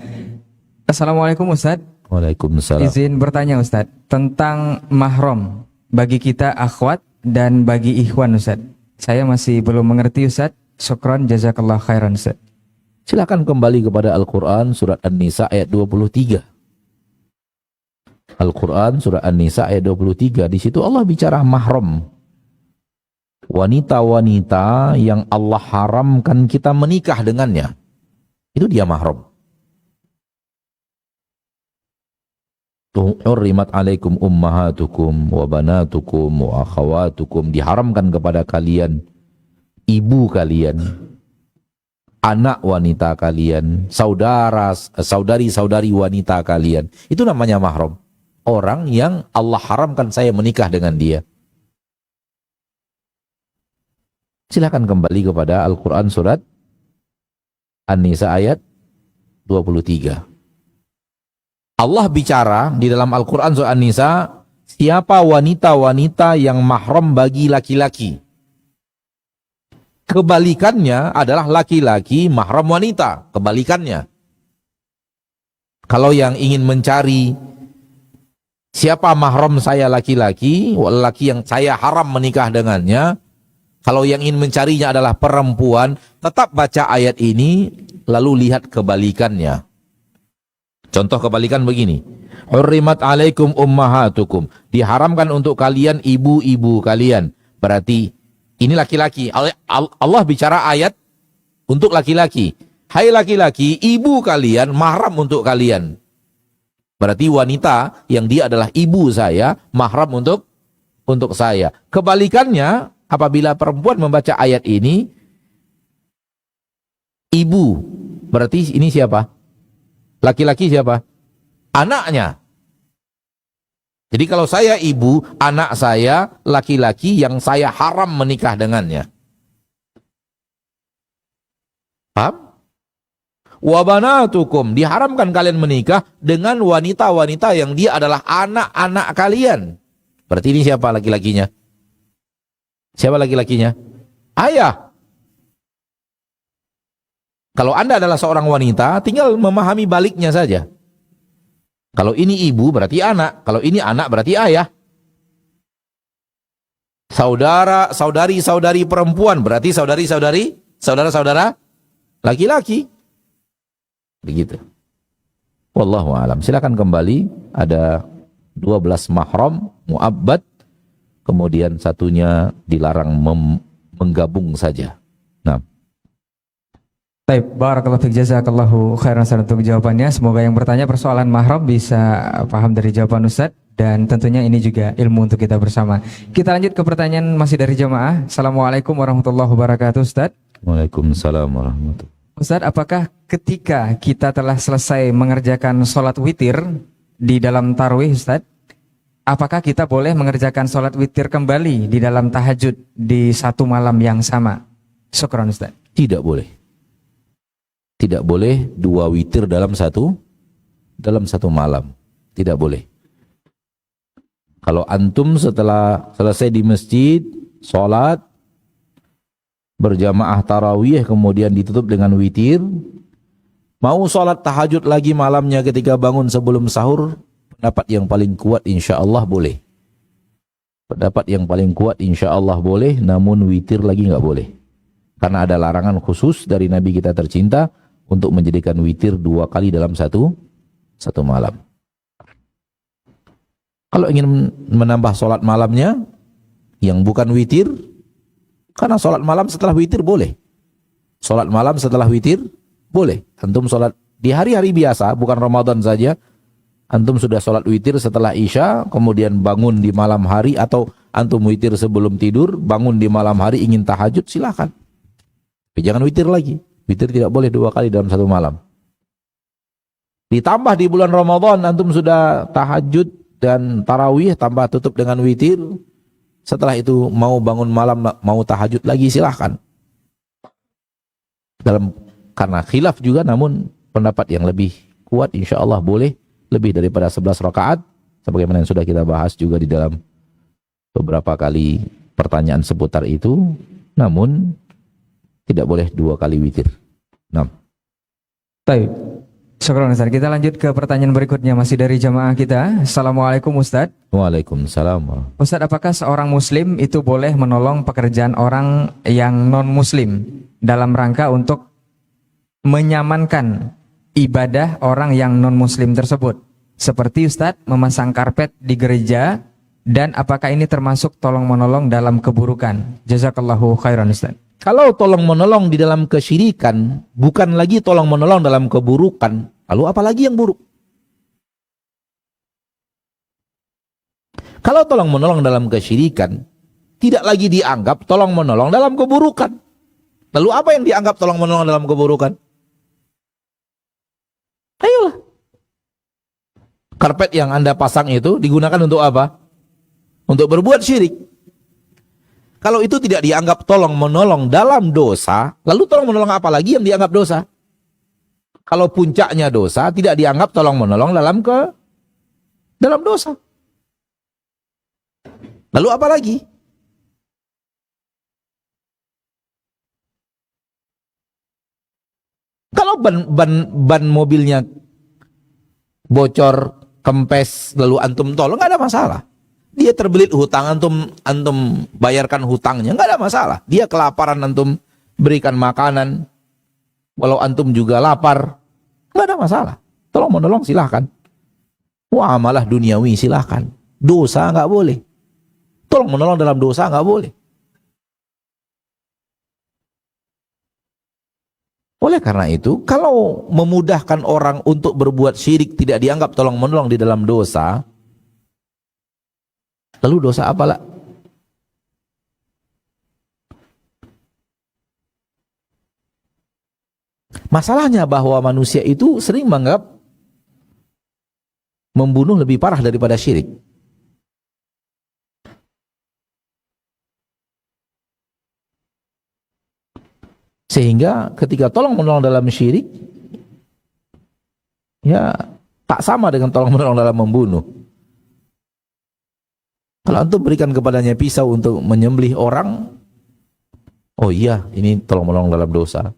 Assalamualaikum Ustaz. Waalaikumsalam. Izin bertanya Ustaz tentang mahram bagi kita akhwat dan bagi ikhwan Ustaz. Saya masih belum mengerti Ustaz. Syukran jazakallah khairan Ustaz. Silakan kembali kepada Al-Quran surat An-Nisa ayat 23. Al-Quran surat An-Nisa ayat 23. Di situ Allah bicara mahram. Wanita-wanita yang Allah haramkan kita menikah dengannya. Itu dia mahram. Hurrimat alaikum ummahatukum wa banatukum wa akhawatukum. Diharamkan kepada kalian ibu kalian, anak wanita kalian, saudari-saudari wanita kalian. Itu namanya mahram. Orang yang Allah haramkan saya menikah dengan dia. Silakan kembali kepada Al-Quran surat An-Nisa ayat 23. Allah bicara di dalam Al-Quran surat An-Nisa, siapa wanita-wanita yang mahram bagi laki-laki. Kebalikannya adalah laki-laki mahram wanita. Kebalikannya. Kalau yang ingin mencari siapa mahram saya laki-laki, laki yang saya haram menikah dengannya, kalau yang ingin mencarinya adalah perempuan, tetap baca ayat ini, lalu lihat kebalikannya. Contoh kebalikan begini. Hurrimat alaikum ummahatukum. Diharamkan untuk kalian ibu-ibu kalian. Berarti ini laki-laki. Allah bicara ayat untuk laki-laki. Hai laki-laki, ibu kalian mahram untuk kalian. Berarti wanita yang dia adalah ibu saya, mahram untuk saya. Kebalikannya, apabila perempuan membaca ayat ini, ibu, berarti ini siapa? Laki-laki siapa? Anaknya. Jadi kalau saya ibu, anak saya laki-laki yang saya haram menikah dengannya. Paham? Wa banatukum, diharamkan kalian menikah dengan wanita-wanita yang dia adalah anak-anak kalian. Berarti ini siapa laki-lakinya? Siapa laki-lakinya? Ayah. Kalau Anda adalah seorang wanita, tinggal memahami baliknya saja. Kalau ini ibu berarti anak, kalau ini anak berarti ayah. Saudara, saudari perempuan berarti saudara-saudara laki-laki. Begitu. Wallahu a'lam. Silakan kembali, ada 12 mahram mu'abbad, kemudian satunya dilarang menggabung saja. Nah. Baik, barakallahu fiik, jazakallahu khairan Ustaz untuk jawabannya. Semoga yang bertanya persoalan mahram bisa paham dari jawaban Ustaz, dan tentunya ini juga ilmu untuk kita bersama. Kita lanjut ke pertanyaan masih dari jamaah. Assalamualaikum warahmatullahi wabarakatuh Ustaz. Waalaikumsalam warahmatullahi wabarakatuh. Ustaz, apakah ketika kita telah selesai mengerjakan sholat witir di dalam tarawih Ustaz, apakah kita boleh mengerjakan sholat witir kembali di dalam tahajud di satu malam yang sama? Syukran Ustaz. Tidak boleh. Tidak boleh 2 witir dalam satu malam. Tidak boleh. Kalau antum setelah selesai di masjid, sholat, berjamaah tarawih kemudian ditutup dengan witir, mau sholat tahajud lagi malamnya ketika bangun sebelum sahur, pendapat yang paling kuat insya Allah boleh. Pendapat yang paling kuat insya Allah boleh, namun witir lagi nggak boleh. Karena ada larangan khusus dari Nabi kita tercinta untuk menjadikan witir 2 kali dalam satu malam. Kalau ingin menambah sholat malamnya yang bukan witir, karena sholat malam setelah witir boleh. Sholat malam setelah witir boleh. Antum sholat di hari-hari biasa, bukan Ramadan saja. Antum sudah sholat witir setelah Isya, kemudian bangun di malam hari, atau antum witir sebelum tidur, bangun di malam hari ingin tahajud, silakan. Tapi jangan witir lagi. Witir tidak boleh 2 kali dalam satu malam. Ditambah di bulan Ramadan, antum sudah tahajud dan tarawih, tambah tutup dengan witir. Setelah itu mau bangun malam, mau tahajud lagi, silahkan. Karena khilaf juga, namun pendapat yang lebih kuat insya Allah boleh lebih daripada 11 rakaat, sebagaimana yang sudah kita bahas juga di dalam beberapa kali pertanyaan seputar itu, namun tidak boleh 2 kali witir. Nah. Baik. Syukran Ustaz. Kita lanjut ke pertanyaan berikutnya, masih dari jamaah kita. Assalamualaikum Ustaz. Waalaikumsalam. Ustaz, apakah seorang muslim itu boleh menolong pekerjaan orang yang non-muslim dalam rangka untuk menyamankan ibadah orang yang non-muslim tersebut? Seperti Ustaz memasang karpet di gereja, dan apakah ini termasuk tolong-menolong dalam keburukan? Jazakallahu khairan Ustaz. Kalau tolong-menolong di dalam kesyirikan, bukan lagi tolong-menolong dalam keburukan, lalu apalagi yang buruk? Kalau tolong-menolong dalam kesyirikan, tidak lagi dianggap tolong-menolong dalam keburukan. Lalu apa yang dianggap tolong-menolong dalam keburukan? Ayolah. Karpet yang Anda pasang itu digunakan untuk apa? Untuk berbuat syirik. Kalau itu tidak dianggap tolong-menolong dalam dosa, lalu tolong-menolong apa lagi yang dianggap dosa? Kalau puncaknya dosa, tidak dianggap tolong-menolong dalam dosa. Lalu apa lagi? Kalau ban mobilnya bocor, kempes, lalu antum tolong, nggak ada masalah. Dia terbelit hutang, antum bayarkan hutangnya, nggak ada masalah. Dia kelaparan, antum berikan makanan, walau antum juga lapar, nggak ada masalah. Tolong menolong silahkan. Muamalah duniawi silahkan. Dosa nggak boleh. Tolong menolong dalam dosa nggak boleh. Oleh karena itu, kalau memudahkan orang untuk berbuat syirik tidak dianggap tolong menolong di dalam dosa, lalu dosa apalah? Masalahnya bahwa manusia itu sering menganggap membunuh lebih parah daripada syirik. Sehingga ketika tolong menolong dalam syirik, ya tak sama dengan tolong menolong dalam membunuh. Kalau antum berikan kepadanya pisau untuk menyembelih orang, oh iya, ini tolong menolong dalam dosa.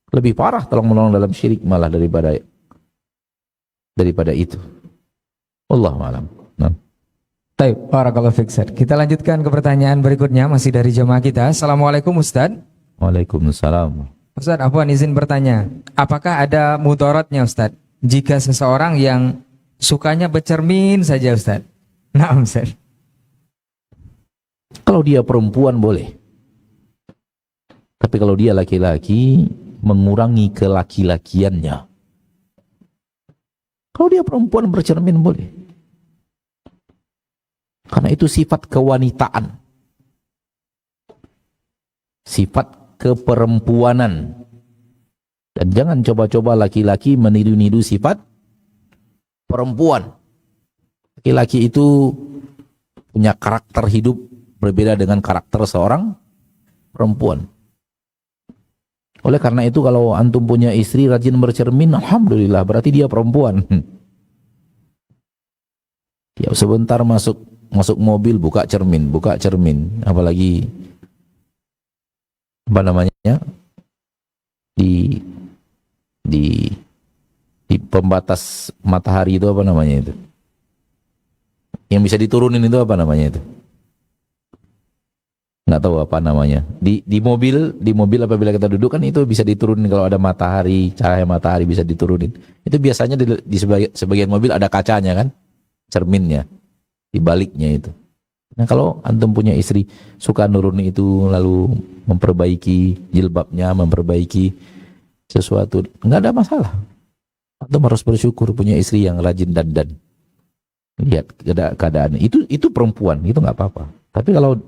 Lebih parah tolong menolong dalam syirik malah daripada itu. Wallahu a'lam. Nah. Baik, barakallahu fiik Ustaz. Kita lanjutkan ke pertanyaan berikutnya, masih dari jemaah kita. Assalamualaikum Ustaz. Waalaikumsalam. Ustaz, Afwan izin bertanya, apakah ada mudaratnya Ustaz jika seseorang yang sukanya bercermin saja Ustaz? Naam Ustaz. Kalau dia perempuan boleh. Tapi kalau dia laki-laki, mengurangi kelaki-lakiannya. Kalau dia perempuan bercermin boleh. Karena itu sifat kewanitaan. Sifat keperempuanan. Dan jangan coba-coba laki-laki meniru-niru sifat perempuan. Laki-laki itu punya karakter hidup berbeda dengan karakter seorang perempuan. Oleh karena itu kalau antum punya istri rajin bercermin, alhamdulillah, berarti dia perempuan. Ya sebentar masuk mobil buka cermin, apalagi apa namanya, di di pembatas matahari itu apa namanya itu? Yang bisa diturunin itu apa namanya itu? Nggak tahu apa namanya. Di mobil apabila kita duduk kan itu bisa diturunin kalau ada matahari, cahaya matahari bisa diturunin. Itu biasanya di sebagian mobil ada kacanya kan, cerminnya, di baliknya itu. Nah kalau antum punya istri suka nurunin itu lalu memperbaiki jilbabnya, memperbaiki sesuatu, nggak ada masalah. Antum harus bersyukur punya istri yang rajin dandan. Lihat keadaan itu perempuan itu nggak apa-apa. Tapi kalau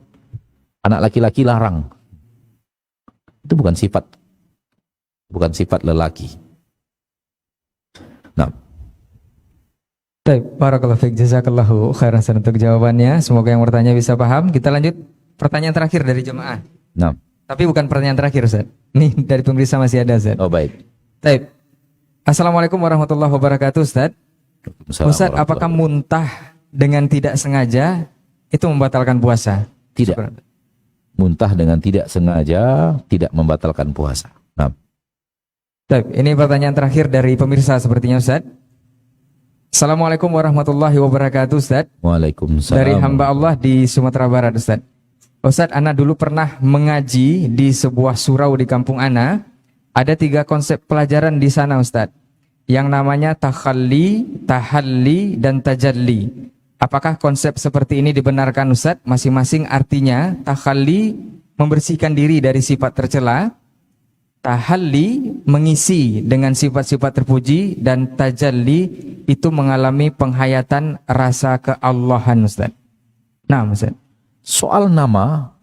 anak laki-laki larang, itu bukan sifat lelaki. Nah, Baik, barakallahu fiik, jazakallahu khairan untuk jawabannya. Semoga yang bertanya bisa paham. Kita lanjut pertanyaan terakhir dari jemaah. nah, Tapi bukan pertanyaan terakhir, Ustaz. Nih dari pemirsa masih ada, Ustaz. oh baik. Baik. Assalamualaikum warahmatullahi wabarakatuh, Ustaz. Waalaikumsalam Ustaz, apakah muntah dengan tidak sengaja itu membatalkan puasa? Tidak. Syukur. Muntah dengan tidak sengaja tidak membatalkan puasa. Nah, Baik, ini pertanyaan terakhir dari pemirsa sepertinya, Ustaz. Assalamualaikum warahmatullahi wabarakatuh, Ustaz. waalaikumsalam. Dari hamba Allah di Sumatera Barat, Ustaz. Ustaz, Ana dulu pernah mengaji di sebuah surau di kampung Ana. Ada 3 konsep pelajaran di sana, Ustaz. Yang namanya takhalli, tahalli, dan tajalli. Apakah konsep seperti ini dibenarkan, Ustaz? Masing-masing artinya takhalli membersihkan diri dari sifat tercela, tahalli mengisi dengan sifat-sifat terpuji, dan tajalli itu mengalami penghayatan rasa keallahan, Ustaz. Nah, Ustaz. Soal nama,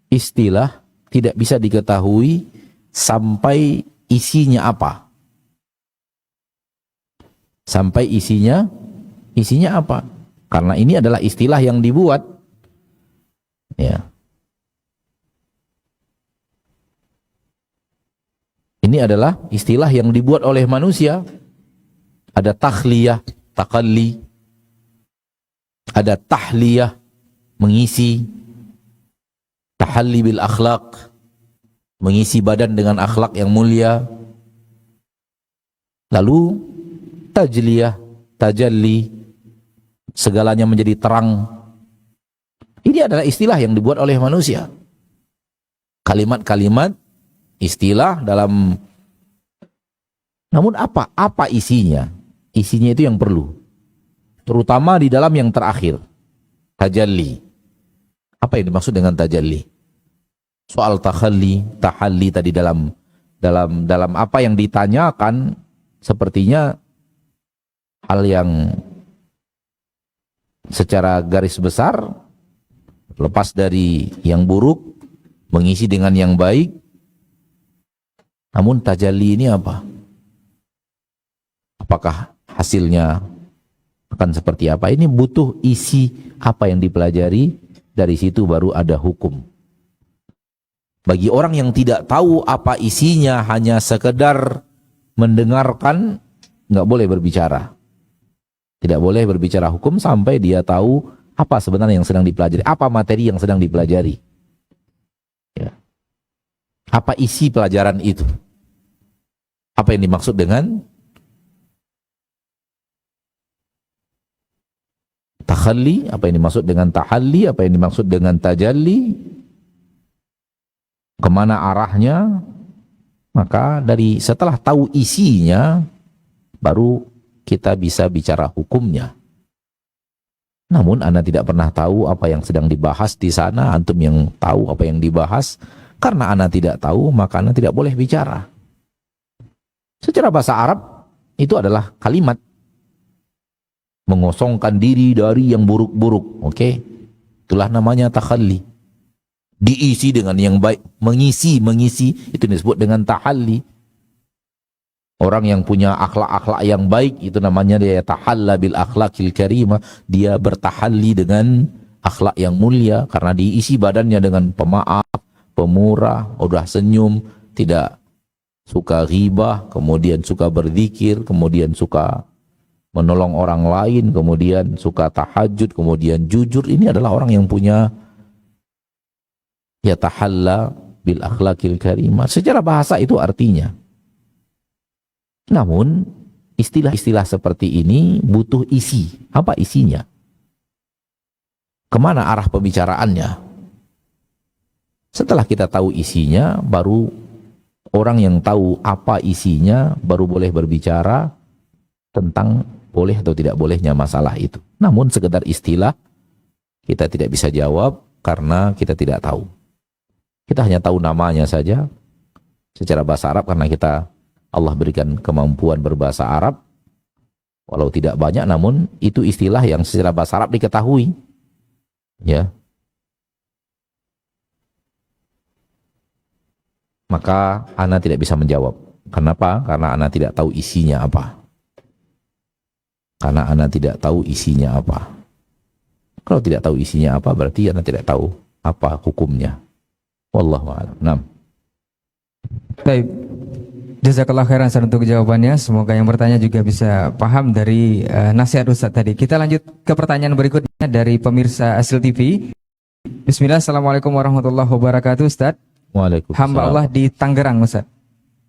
istilah tidak bisa diketahui sampai isinya apa. Sampai isinya apa? Karena ini adalah istilah yang dibuat. Ya. Ini adalah istilah yang dibuat oleh manusia. Ada takhliyah, takalli. Ada tahliyah, mengisi. Tahalli bil akhlaq, mengisi badan dengan akhlak yang mulia. Lalu tajliyah, tajalli, segalanya menjadi terang. Ini adalah istilah yang dibuat oleh manusia. Kalimat-kalimat istilah dalam, namun apa isinya? Isinya itu yang perlu, terutama di dalam yang terakhir, tajalli. Apa yang dimaksud dengan tajalli? Soal takhalli, tahalli tadi dalam apa yang ditanyakan sepertinya hal yang secara garis besar lepas dari yang buruk mengisi dengan yang baik. Namun tajalli ini apa? Apakah hasilnya akan seperti apa? Ini butuh isi apa yang dipelajari, dari situ baru ada hukum. Bagi orang yang tidak tahu apa isinya, hanya sekedar mendengarkan, nggak boleh berbicara. Tidak boleh berbicara hukum sampai dia tahu apa sebenarnya yang sedang dipelajari, apa materi yang sedang dipelajari. Ya. Apa isi pelajaran itu? Apa yang dimaksud dengan takhalli? Apa yang dimaksud dengan tahalli? Apa yang dimaksud dengan tajalli? Kemana arahnya? Maka setelah tahu isinya, baru kita bisa bicara hukumnya. Namun Anda tidak pernah tahu apa yang sedang dibahas di sana. Antum yang tahu apa yang dibahas. Karena Anda tidak tahu, maka Anda tidak boleh bicara. Secara bahasa Arab, itu adalah kalimat mengosongkan diri dari yang buruk-buruk. Oke? Itulah namanya takhalli. Diisi dengan yang baik, mengisi, itu disebut dengan tahalli. Orang yang punya akhlak-akhlak yang baik, itu namanya dia tahalla bil akhlaqil karimah. Dia bertahalli dengan akhlak yang mulia, karena diisi badannya dengan pemaaf, pemurah, udah senyum, tidak suka ghibah, kemudian suka berzikir, kemudian suka menolong orang lain, kemudian suka tahajud, kemudian jujur. Ini adalah orang yang punya ya tahalla bil akhlaqil karimah. Secara bahasa itu artinya. Namun istilah-istilah seperti ini butuh isi. Apa isinya? Kemana arah pembicaraannya? Setelah kita tahu isinya, baru orang yang tahu apa isinya baru boleh berbicara tentang boleh atau tidak bolehnya masalah itu. Namun sekedar istilah kita tidak bisa jawab karena kita tidak tahu. Kita hanya tahu namanya saja secara bahasa Arab karena Allah berikan kemampuan berbahasa Arab. Walau tidak banyak, namun itu istilah yang secara bahasa Arab diketahui. Ya. Maka ana tidak bisa menjawab. Kenapa? Karena ana tidak tahu isinya apa. Karena ana tidak tahu isinya apa. Kalau tidak tahu isinya apa, berarti ana tidak tahu apa hukumnya. Wallahu a'lam. Naam. Baik. Jazakallah khairan Ustaz untuk jawabannya. Semoga yang bertanya juga bisa paham dari nasihat Ustaz tadi. Kita lanjut ke pertanyaan berikutnya dari pemirsa Asil TV. Bismillah, Assalamualaikum warahmatullahi wabarakatuh Ustaz. Waalaikumsalam. Hamba Allah di Tangerang Ustaz.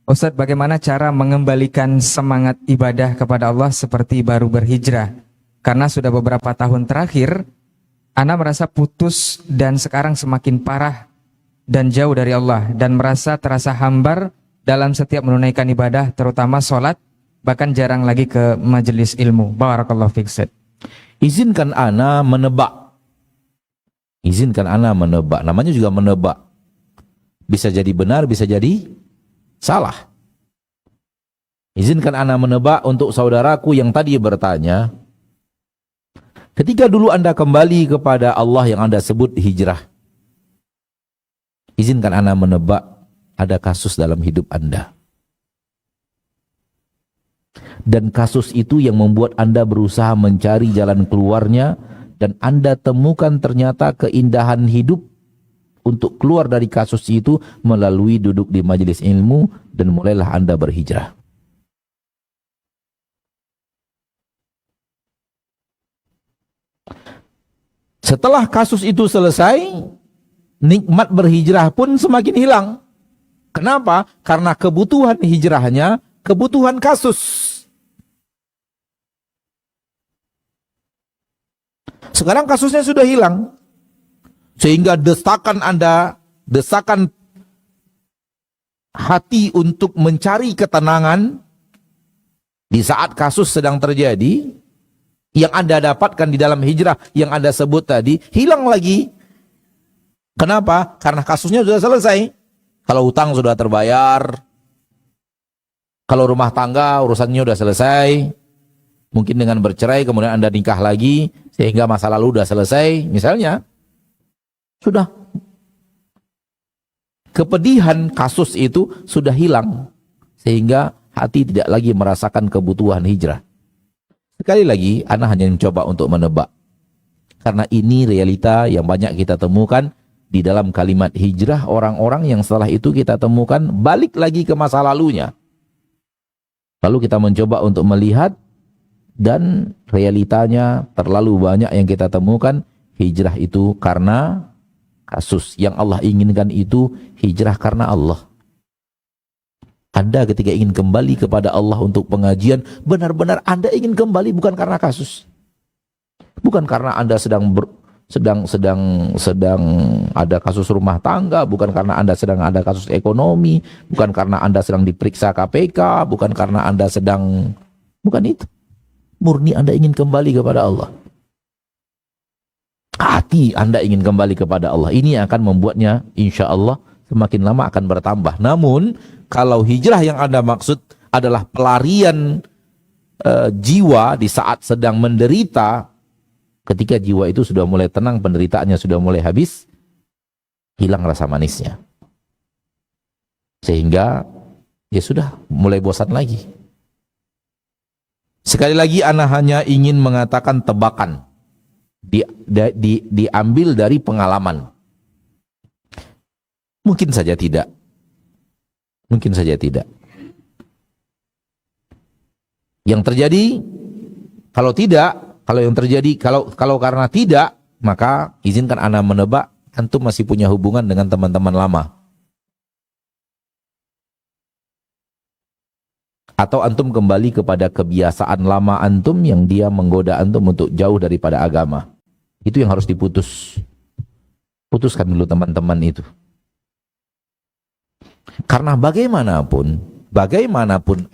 Ustaz, bagaimana cara mengembalikan semangat ibadah kepada Allah seperti baru berhijrah? Karena sudah beberapa tahun terakhir, ana merasa putus dan sekarang semakin parah dan jauh dari Allah, dan merasa terasa hambar dalam setiap menunaikan ibadah, terutama sholat, bahkan jarang lagi ke majelis ilmu. Barakallahu fiik Ustaz. Izinkan ana menebak. Izinkan ana menebak. Namanya juga menebak. Bisa jadi benar, bisa jadi salah. Izinkan ana menebak untuk saudaraku yang tadi bertanya. Ketika dulu anda kembali kepada Allah yang anda sebut hijrah, izinkan ana menebak ada kasus dalam hidup anda. Dan kasus itu yang membuat anda berusaha mencari jalan keluarnya, dan anda temukan ternyata keindahan hidup untuk keluar dari kasus itu melalui duduk di majelis ilmu, dan mulailah anda berhijrah. Setelah kasus itu selesai, nikmat berhijrah pun semakin hilang. Kenapa? Karena kebutuhan hijrahnya, kebutuhan kasus. Sekarang kasusnya sudah hilang. Sehingga desakan anda, desakan hati untuk mencari ketenangan di saat kasus sedang terjadi, yang anda dapatkan di dalam hijrah yang anda sebut tadi, hilang lagi. Kenapa? Karena kasusnya sudah selesai. Kalau hutang sudah terbayar, kalau rumah tangga urusannya sudah selesai, mungkin dengan bercerai kemudian anda nikah lagi, sehingga masa lalu sudah selesai, misalnya, sudah. Kepedihan kasus itu sudah hilang, sehingga hati tidak lagi merasakan kebutuhan hijrah. Sekali lagi, ana hanya mencoba untuk menebak. Karena ini realita yang banyak kita temukan di dalam kalimat hijrah, orang-orang yang setelah itu kita temukan balik lagi ke masa lalunya. Lalu kita mencoba untuk melihat, dan realitanya terlalu banyak yang kita temukan hijrah itu karena kasus. Yang Allah inginkan itu hijrah karena Allah. Anda ketika ingin kembali kepada Allah untuk pengajian, benar-benar Anda ingin kembali bukan karena kasus. Bukan karena Anda sedang ada kasus rumah tangga, bukan karena Anda sedang ada kasus ekonomi, bukan karena Anda sedang diperiksa KPK, bukan karena Anda sedang, bukan itu. Murni Anda ingin kembali kepada Allah. Hati Anda ingin kembali kepada Allah. Ini akan membuatnya insya Allah semakin lama akan bertambah. Namun kalau hijrah yang Anda maksud adalah pelarian jiwa di saat sedang menderita, ketika jiwa itu sudah mulai tenang, penderitaannya sudah mulai habis, hilang rasa manisnya. Sehingga ya sudah mulai bosan lagi. Sekali lagi ana hanya ingin mengatakan tebakan. Diambil dari pengalaman. Mungkin saja tidak. Mungkin saja tidak. Yang terjadi, kalau tidak, kalau yang terjadi, kalau karena tidak, maka izinkan ana menebak, antum masih punya hubungan dengan teman-teman lama. Atau antum kembali kepada kebiasaan lama antum yang dia menggoda antum untuk jauh daripada agama. Itu yang harus diputus. Putuskan dulu teman-teman itu. Karena bagaimanapun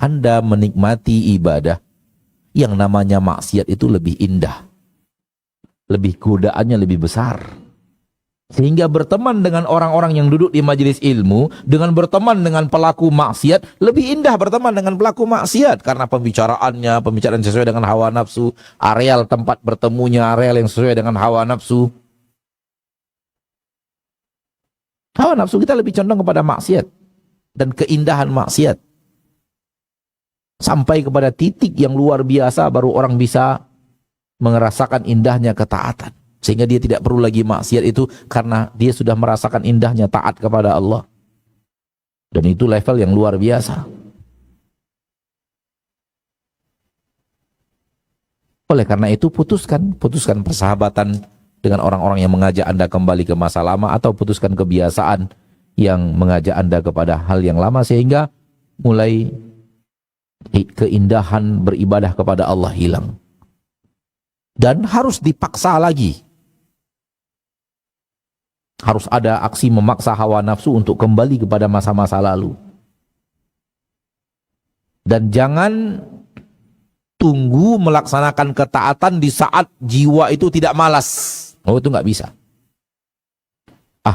Anda menikmati ibadah, yang namanya maksiat itu lebih indah. Lebih godaannya lebih besar. Sehingga berteman dengan orang-orang yang duduk di majelis ilmu, dengan berteman dengan pelaku maksiat, lebih indah berteman dengan pelaku maksiat. Karena pembicaraan sesuai dengan hawa nafsu, areal tempat bertemunya, areal yang sesuai dengan hawa nafsu. Hawa nafsu kita lebih condong kepada maksiat dan keindahan maksiat. Sampai kepada titik yang luar biasa baru orang bisa merasakan indahnya ketaatan. Sehingga dia tidak perlu lagi maksiat itu karena dia sudah merasakan indahnya taat kepada Allah. Dan itu level yang luar biasa. Oleh karena itu putuskan persahabatan dengan orang-orang yang mengajak Anda kembali ke masa lama, atau putuskan kebiasaan yang mengajak Anda kepada hal yang lama, sehingga mulai keindahan beribadah kepada Allah hilang. Dan harus dipaksa lagi. Harus ada aksi memaksa hawa nafsu untuk kembali kepada masa-masa lalu. Dan jangan tunggu melaksanakan ketaatan di saat jiwa itu tidak malas. Oh, itu nggak bisa.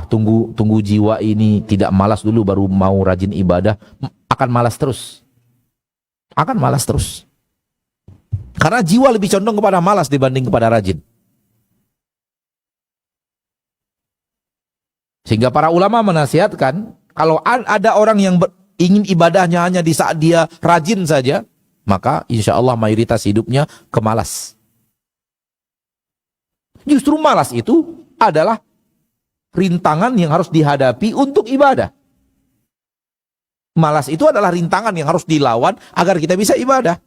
Tunggu jiwa ini tidak malas dulu baru mau rajin ibadah, akan malas terus. Akan malas terus. Karena jiwa lebih condong kepada malas dibanding kepada rajin. Sehingga para ulama menasihatkan, kalau ada orang yang ingin ibadahnya hanya di saat dia rajin saja, maka insya Allah mayoritas hidupnya kemalas. Justru malas itu adalah rintangan yang harus dihadapi untuk ibadah. Malas itu adalah rintangan yang harus dilawan agar kita bisa ibadah.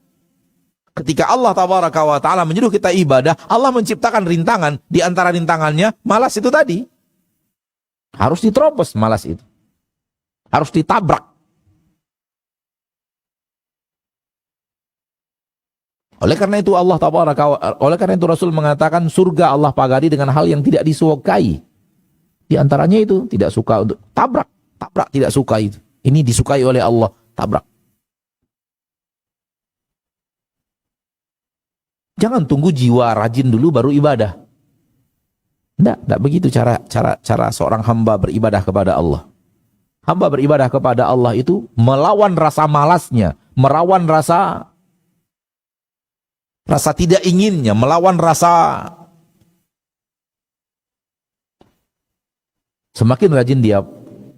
Ketika Allah Tabaraka wa Ta'ala menyuruh kita ibadah, Allah menciptakan rintangan. Di antara rintangannya, malas itu tadi. Harus diterobos malas itu. Harus ditabrak. Oleh karena itu oleh karena itu Rasul mengatakan surga Allah pagari dengan hal yang tidak disukai. Di antaranya itu tidak suka untuk tabrak tidak suka itu. Ini disukai oleh Allah, tabrak. Jangan tunggu jiwa rajin dulu baru ibadah. Tidak begitu cara seorang hamba beribadah kepada Allah. Hamba beribadah kepada Allah itu melawan rasa malasnya, melawan rasa tidak inginnya, melawan rasa. Semakin rajin dia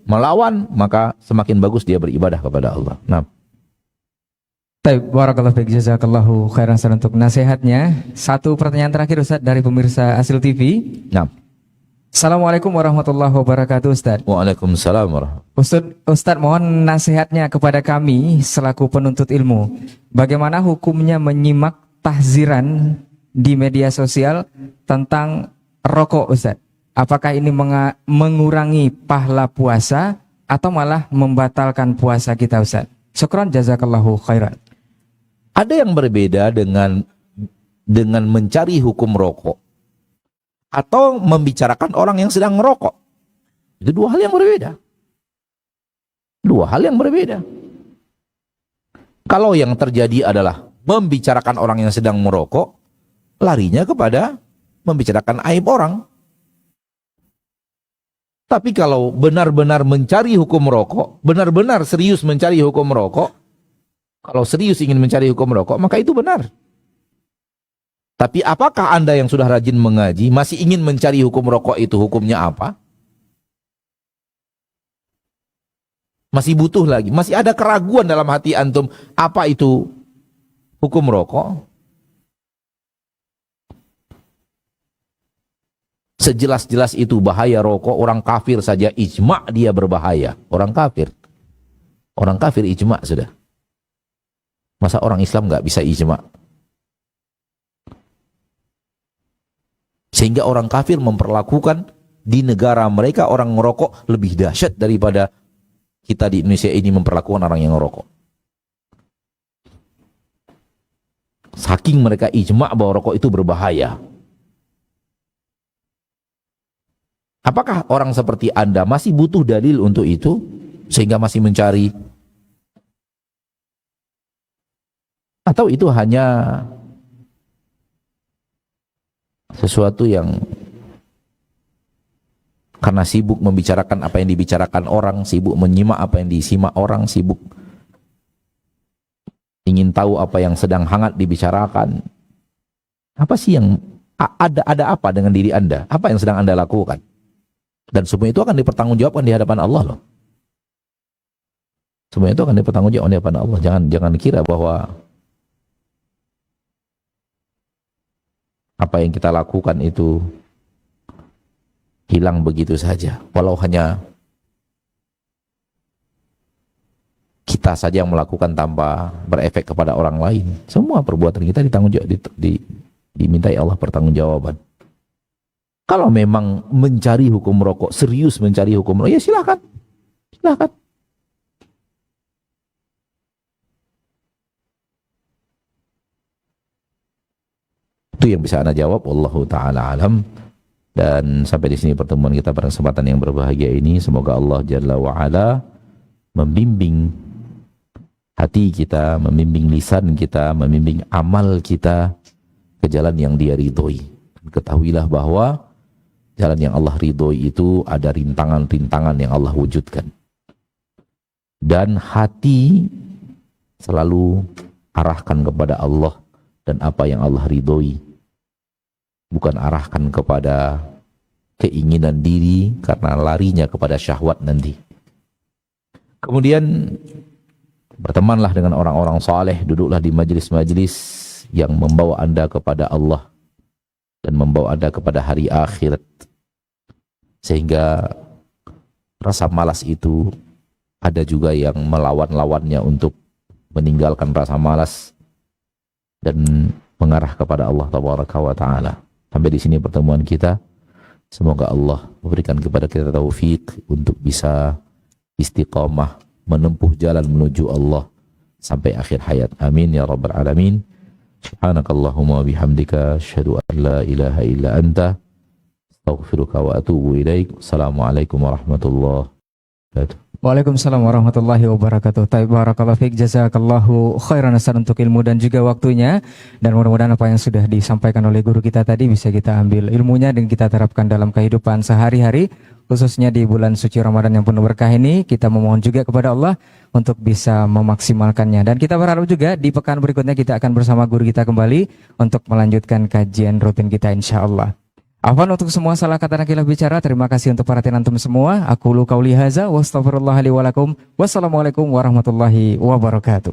melawan, maka semakin bagus dia beribadah kepada Allah. Nah. Baik, barakallahu fiik, jazakallahu khairan untuk nasihatnya. Satu pertanyaan terakhir Ustaz dari pemirsa Asil TV. Nah. Assalamualaikum warahmatullahi wabarakatuh Ustaz. Waalaikumsalam warahmatullahi. Ustaz, mohon nasihatnya kepada kami selaku penuntut ilmu. Bagaimana hukumnya menyimak tahziran di media sosial tentang rokok Ustaz? Apakah ini mengurangi pahala puasa atau malah membatalkan puasa kita Ustaz? Syukran, jazakallahu khairan. Ada yang berbeda dengan mencari hukum rokok atau membicarakan orang yang sedang merokok. Itu dua hal yang berbeda. Dua hal yang berbeda. Kalau yang terjadi adalah membicarakan orang yang sedang merokok, larinya kepada membicarakan aib orang. Tapi kalau benar-benar mencari hukum rokok, benar-benar serius mencari hukum rokok, kalau serius ingin mencari hukum rokok, maka itu benar. Tapi apakah Anda yang sudah rajin mengaji masih ingin mencari hukum rokok itu hukumnya apa? Masih butuh lagi, masih ada keraguan dalam hati antum apa itu hukum rokok? Sejelas-jelas itu bahaya rokok, orang kafir saja ijma' dia berbahaya. Orang kafir ijma' sudah. Masa orang Islam nggak bisa ijma'? Sehingga orang kafir memperlakukan di negara mereka orang ngerokok lebih dahsyat daripada kita di Indonesia ini memperlakukan orang yang ngerokok. Saking mereka ijma' bahwa rokok itu berbahaya. Apakah orang seperti Anda masih butuh dalil untuk itu? Sehingga masih mencari? Atau itu hanya sesuatu yang karena sibuk membicarakan apa yang dibicarakan orang, sibuk menyimak apa yang disimak orang, sibuk ingin tahu apa yang sedang hangat dibicarakan. Apa sih yang ada apa dengan diri Anda? Apa yang sedang Anda lakukan? Dan semua itu akan dipertanggungjawabkan di hadapan Allah loh. Semua itu akan dipertanggungjawabkan di hadapan Allah. Jangan kira bahwa apa yang kita lakukan itu hilang begitu saja. Walau hanya kita saja yang melakukan tanpa berefek kepada orang lain. Semua perbuatan kita dimintai Allah pertanggungjawaban. Kalau memang mencari hukum rokok, serius mencari hukum rokok, ya silakan. Silakan. Itu yang bisa Anda jawab. Wallahu ta'ala alam. Dan sampai di sini pertemuan kita pada kesempatan yang berbahagia ini. Semoga Allah Jalla wa'ala membimbing hati kita, membimbing lisan kita, membimbing amal kita ke jalan yang Dia ridhoi. Ketahuilah bahwa jalan yang Allah ridhoi itu ada rintangan-rintangan yang Allah wujudkan. Dan hati selalu arahkan kepada Allah dan apa yang Allah ridhoi. Bukan arahkan kepada keinginan diri karena larinya kepada syahwat nanti. Kemudian bertemanlah dengan orang-orang saleh, duduklah di majelis-majelis yang membawa Anda kepada Allah dan membawa Anda kepada hari akhirat. Sehingga rasa malas itu ada juga yang melawan-lawannya untuk meninggalkan rasa malas dan mengarah kepada Allah Tabaraka wa Ta'ala. Sampai di sini pertemuan kita. Semoga Allah memberikan kepada kita taufik untuk bisa istiqamah menempuh jalan menuju Allah sampai akhir hayat. Amin ya rabbal alamin. Subhanakallahumma bihamdika asyhadu an la ilaha illa anta astaghfiruka wa atubu ilaik. Assalamualaikum warahmatullahi wabarakatuh. Waalaikumsalam warahmatullahi wabarakatuh. Barakallahu fiik, jazakallahu khairan Ustaz untuk ilmu dan juga waktunya. Dan mudah-mudahan apa yang sudah disampaikan oleh guru kita tadi bisa kita ambil ilmunya dan kita terapkan dalam kehidupan sehari-hari, khususnya di bulan suci Ramadan yang penuh berkah ini. Kita memohon juga kepada Allah untuk bisa memaksimalkannya. Dan kita berharap juga di pekan berikutnya kita akan bersama guru kita kembali untuk melanjutkan kajian rutin kita insyaallah. Afwan untuk semua salah kata dan khilaf bicara. Terima kasih untuk perhatian antum semua. Aku lu qauli hadza wa astaghfirullah li wa lakum. Wassalamualaikum warahmatullahi wabarakatuh.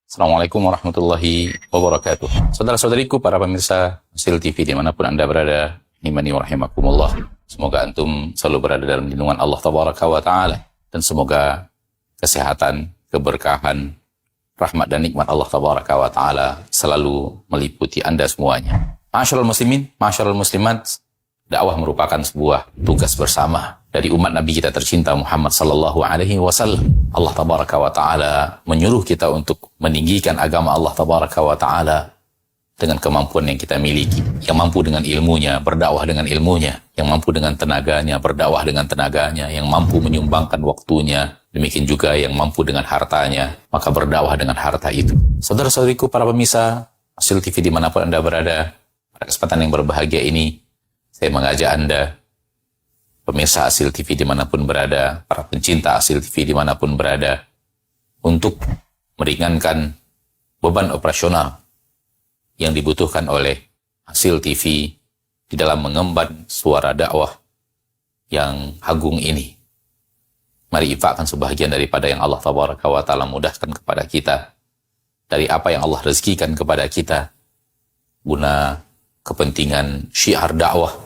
Assalamualaikum warahmatullahi wabarakatuh. Saudara-saudariku, para pemirsa Hasil TV dimanapun Anda berada, imani wa rahimakumullah. Semoga antum selalu berada dalam lindungan Allah Tabaraka wa Ta'ala. Dan semoga kesehatan, keberkahan, rahmat dan nikmat Allah Tabaraka wa Ta'ala selalu meliputi Anda semuanya. Ma'asyiral muslimin, ma'asyiral muslimat, dakwah merupakan sebuah tugas bersama dari umat Nabi kita tercinta Muhammad sallallahu alaihi wasallam. Allah Tabaraka wa Ta'ala menyuruh kita untuk meninggikan agama Allah Tabaraka wa Ta'ala dengan kemampuan yang kita miliki, yang mampu dengan ilmunya, berdakwah dengan ilmunya, yang mampu dengan tenaganya, berdakwah dengan tenaganya, yang mampu menyumbangkan waktunya, demikian juga yang mampu dengan hartanya, maka berdakwah dengan harta itu. Saudara-saudariku, para pemirsa Hasil TV dimanapun Anda berada, pada kesempatan yang berbahagia ini, saya mengajak Anda, pemirsa Hasil TV dimanapun berada, para pencinta Hasil TV dimanapun berada, untuk meringankan beban operasional yang dibutuhkan oleh Hasil TV di dalam mengemban suara dakwah yang agung ini. Mari infakkan sebahagian daripada yang Allah Tabaraka wa Ta'ala mudahkan kepada kita, dari apa yang Allah rezekikan kepada kita, guna kepentingan syiar dakwah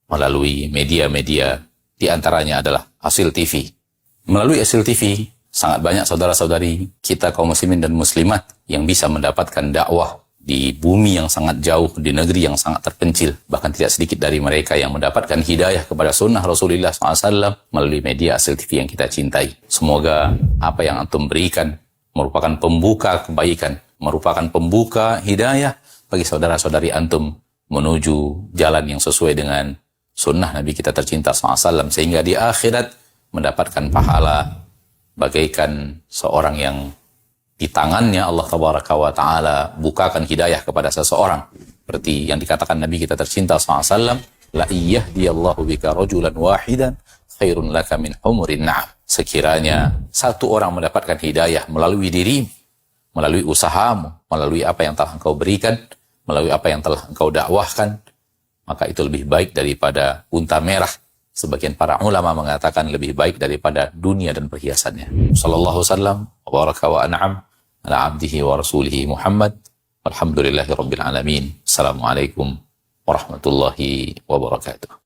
melalui media-media, di antaranya adalah Hasil TV. Melalui Hasil TV, sangat banyak saudara-saudari kita kaum muslimin dan muslimat yang bisa mendapatkan dakwah di bumi yang sangat jauh, di negeri yang sangat terpencil. Bahkan tidak sedikit dari mereka yang mendapatkan hidayah kepada sunnah Rasulullah SAW melalui media Asil TV yang kita cintai. Semoga apa yang antum berikan merupakan pembuka kebaikan, merupakan pembuka hidayah bagi saudara-saudari antum menuju jalan yang sesuai dengan sunnah Nabi kita tercinta SAW, sehingga di akhirat mendapatkan pahala bagaikan seorang yang di tangannya Allah Tabaraka wa Ta'ala bukakan hidayah kepada seseorang. Seperti yang dikatakan Nabi kita tercinta SAW, la iyahdiyallahu bika rajulan wahidan khairun laka min humurin na'am. Sekiranya satu orang mendapatkan hidayah melalui dirimu, melalui usahamu, melalui apa yang telah engkau berikan, melalui apa yang telah engkau dakwahkan, maka itu lebih baik daripada unta merah. Sebagian para ulama mengatakan lebih baik daripada dunia dan perhiasannya. Sallallahu wasallam wa baraka wa an'am ala abdihi wa rasulihi Muhammad. Alhamdulillahi rabbil alamin. Assalamualaikum warahmatullahi wabarakatuh.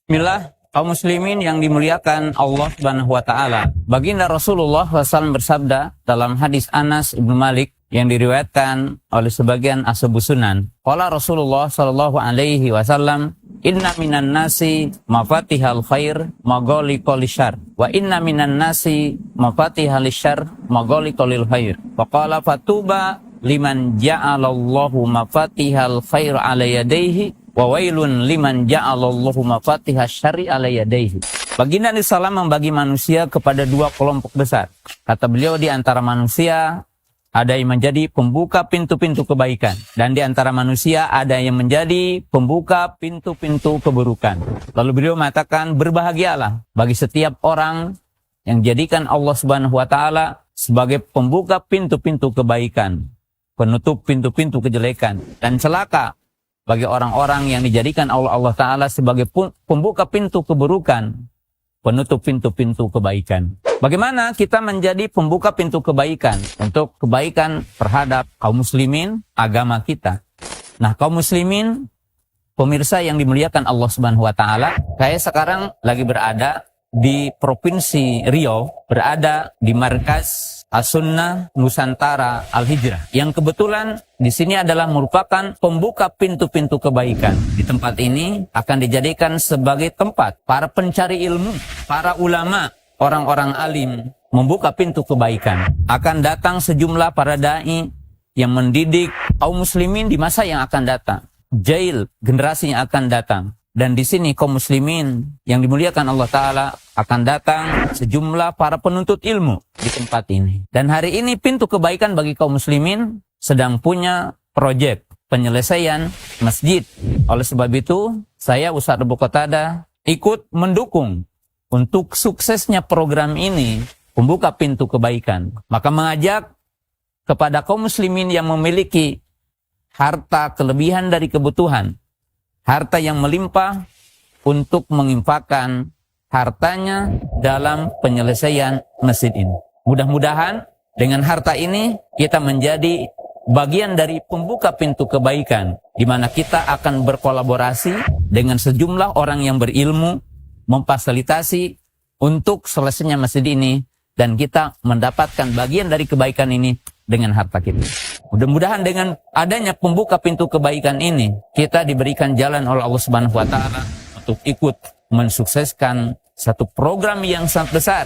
Bismillah, kaum muslimin yang dimuliakan Allah Subhanahu wa taala. Baginda Rasulullah SAW bersabda dalam hadis Anas Ibnu Malik yang diriwayatkan oleh sebagian ashabus sunan. Qala Rasulullah sallallahu alaihi wasallam, "Inna minan nasi mafatihal khair maghaliqal syarr wa inna minan nasi mafatihal syarr maghaliqal khair." Wa qala fatuba liman ja'alallahu mafatihal khair ala yadayhi wa wailun liman ja'alallahu mafatihas syarri ala yadayhi. Baginda Nabi SAW membagi manusia kepada dua kelompok besar. Kata beliau, di antara manusia ada yang menjadi pembuka pintu-pintu kebaikan, dan di antara manusia ada yang menjadi pembuka pintu-pintu keburukan. Lalu beliau mengatakan, berbahagialah bagi setiap orang yang jadikan Allah Subhanahu wa taala sebagai pembuka pintu-pintu kebaikan, penutup pintu-pintu kejelekan, dan celaka bagi orang-orang yang dijadikan Allah Ta'ala sebagai pembuka pintu keburukan, penutup pintu-pintu kebaikan. Bagaimana kita menjadi pembuka pintu kebaikan untuk kebaikan terhadap kaum muslimin, agama kita? Nah, kaum muslimin, pemirsa yang dimuliakan Allah Subhanahu wa Ta'ala, saya sekarang lagi berada di Provinsi Riau, berada di markas As-Sunnah Nusantara Al-Hijrah, yang kebetulan di sini adalah merupakan pembuka pintu-pintu kebaikan. Di tempat ini akan dijadikan sebagai tempat para pencari ilmu, para ulama, orang-orang alim membuka pintu kebaikan. Akan datang sejumlah para dai yang mendidik kaum muslimin di masa yang akan datang. Jail, generasi yang akan datang. Dan di sini kaum muslimin yang dimuliakan Allah Ta'ala akan datang sejumlah para penuntut ilmu di tempat ini. Dan hari ini pintu kebaikan bagi kaum muslimin sedang punya proyek penyelesaian masjid. Oleh sebab itu, saya Ustaz Abu Qatadah ikut mendukung untuk suksesnya program ini, pembuka pintu kebaikan. Maka mengajak kepada kaum muslimin yang memiliki harta kelebihan dari kebutuhan, harta yang melimpah, untuk menginfakkan hartanya dalam penyelesaian masjid ini. Mudah-mudahan dengan harta ini kita menjadi bagian dari pembuka pintu kebaikan, di mana kita akan berkolaborasi dengan sejumlah orang yang berilmu, memfasilitasi untuk selesainya masjid ini, dan kita mendapatkan bagian dari kebaikan ini dengan harta kita. Mudah-mudahan dengan adanya pembuka pintu kebaikan ini, kita diberikan jalan oleh Allah Subhanahu wa Ta'ala untuk ikut mensukseskan satu program yang sangat besar,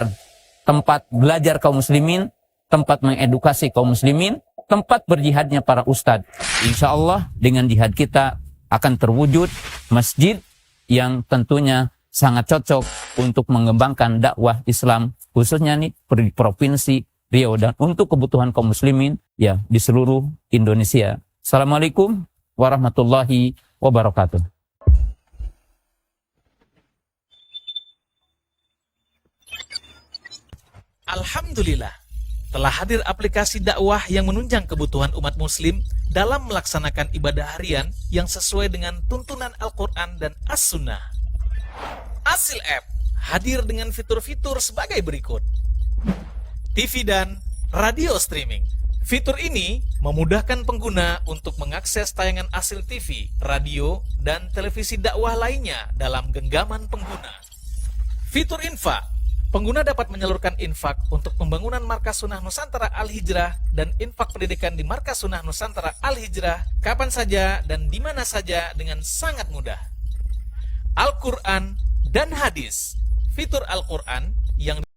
tempat belajar kaum muslimin, tempat mengedukasi kaum muslimin, tempat berjihadnya para ustadz. Insya Allah dengan jihad kita akan terwujud masjid yang tentunya sangat cocok untuk mengembangkan dakwah Islam, khususnya nih di Provinsi Riau dan untuk kebutuhan kaum muslimin ya di seluruh Indonesia. Assalamualaikum warahmatullahi wabarakatuh. Alhamdulillah, telah hadir aplikasi dakwah yang menunjang kebutuhan umat muslim dalam melaksanakan ibadah harian yang sesuai dengan tuntunan Al-Quran dan As-Sunnah. Asil App hadir dengan fitur-fitur sebagai berikut: TV dan radio streaming, Fitur ini memudahkan pengguna untuk mengakses tayangan Asil TV, radio, dan televisi dakwah lainnya dalam genggaman pengguna. Fitur infak. Pengguna dapat menyalurkan infak untuk pembangunan Markas Sunnah Nusantara Al-Hijrah dan infak pendidikan di Markas Sunnah Nusantara Al-Hijrah kapan saja dan di mana saja dengan sangat mudah. Al-Quran dan Hadis. Fitur Al-Quran yang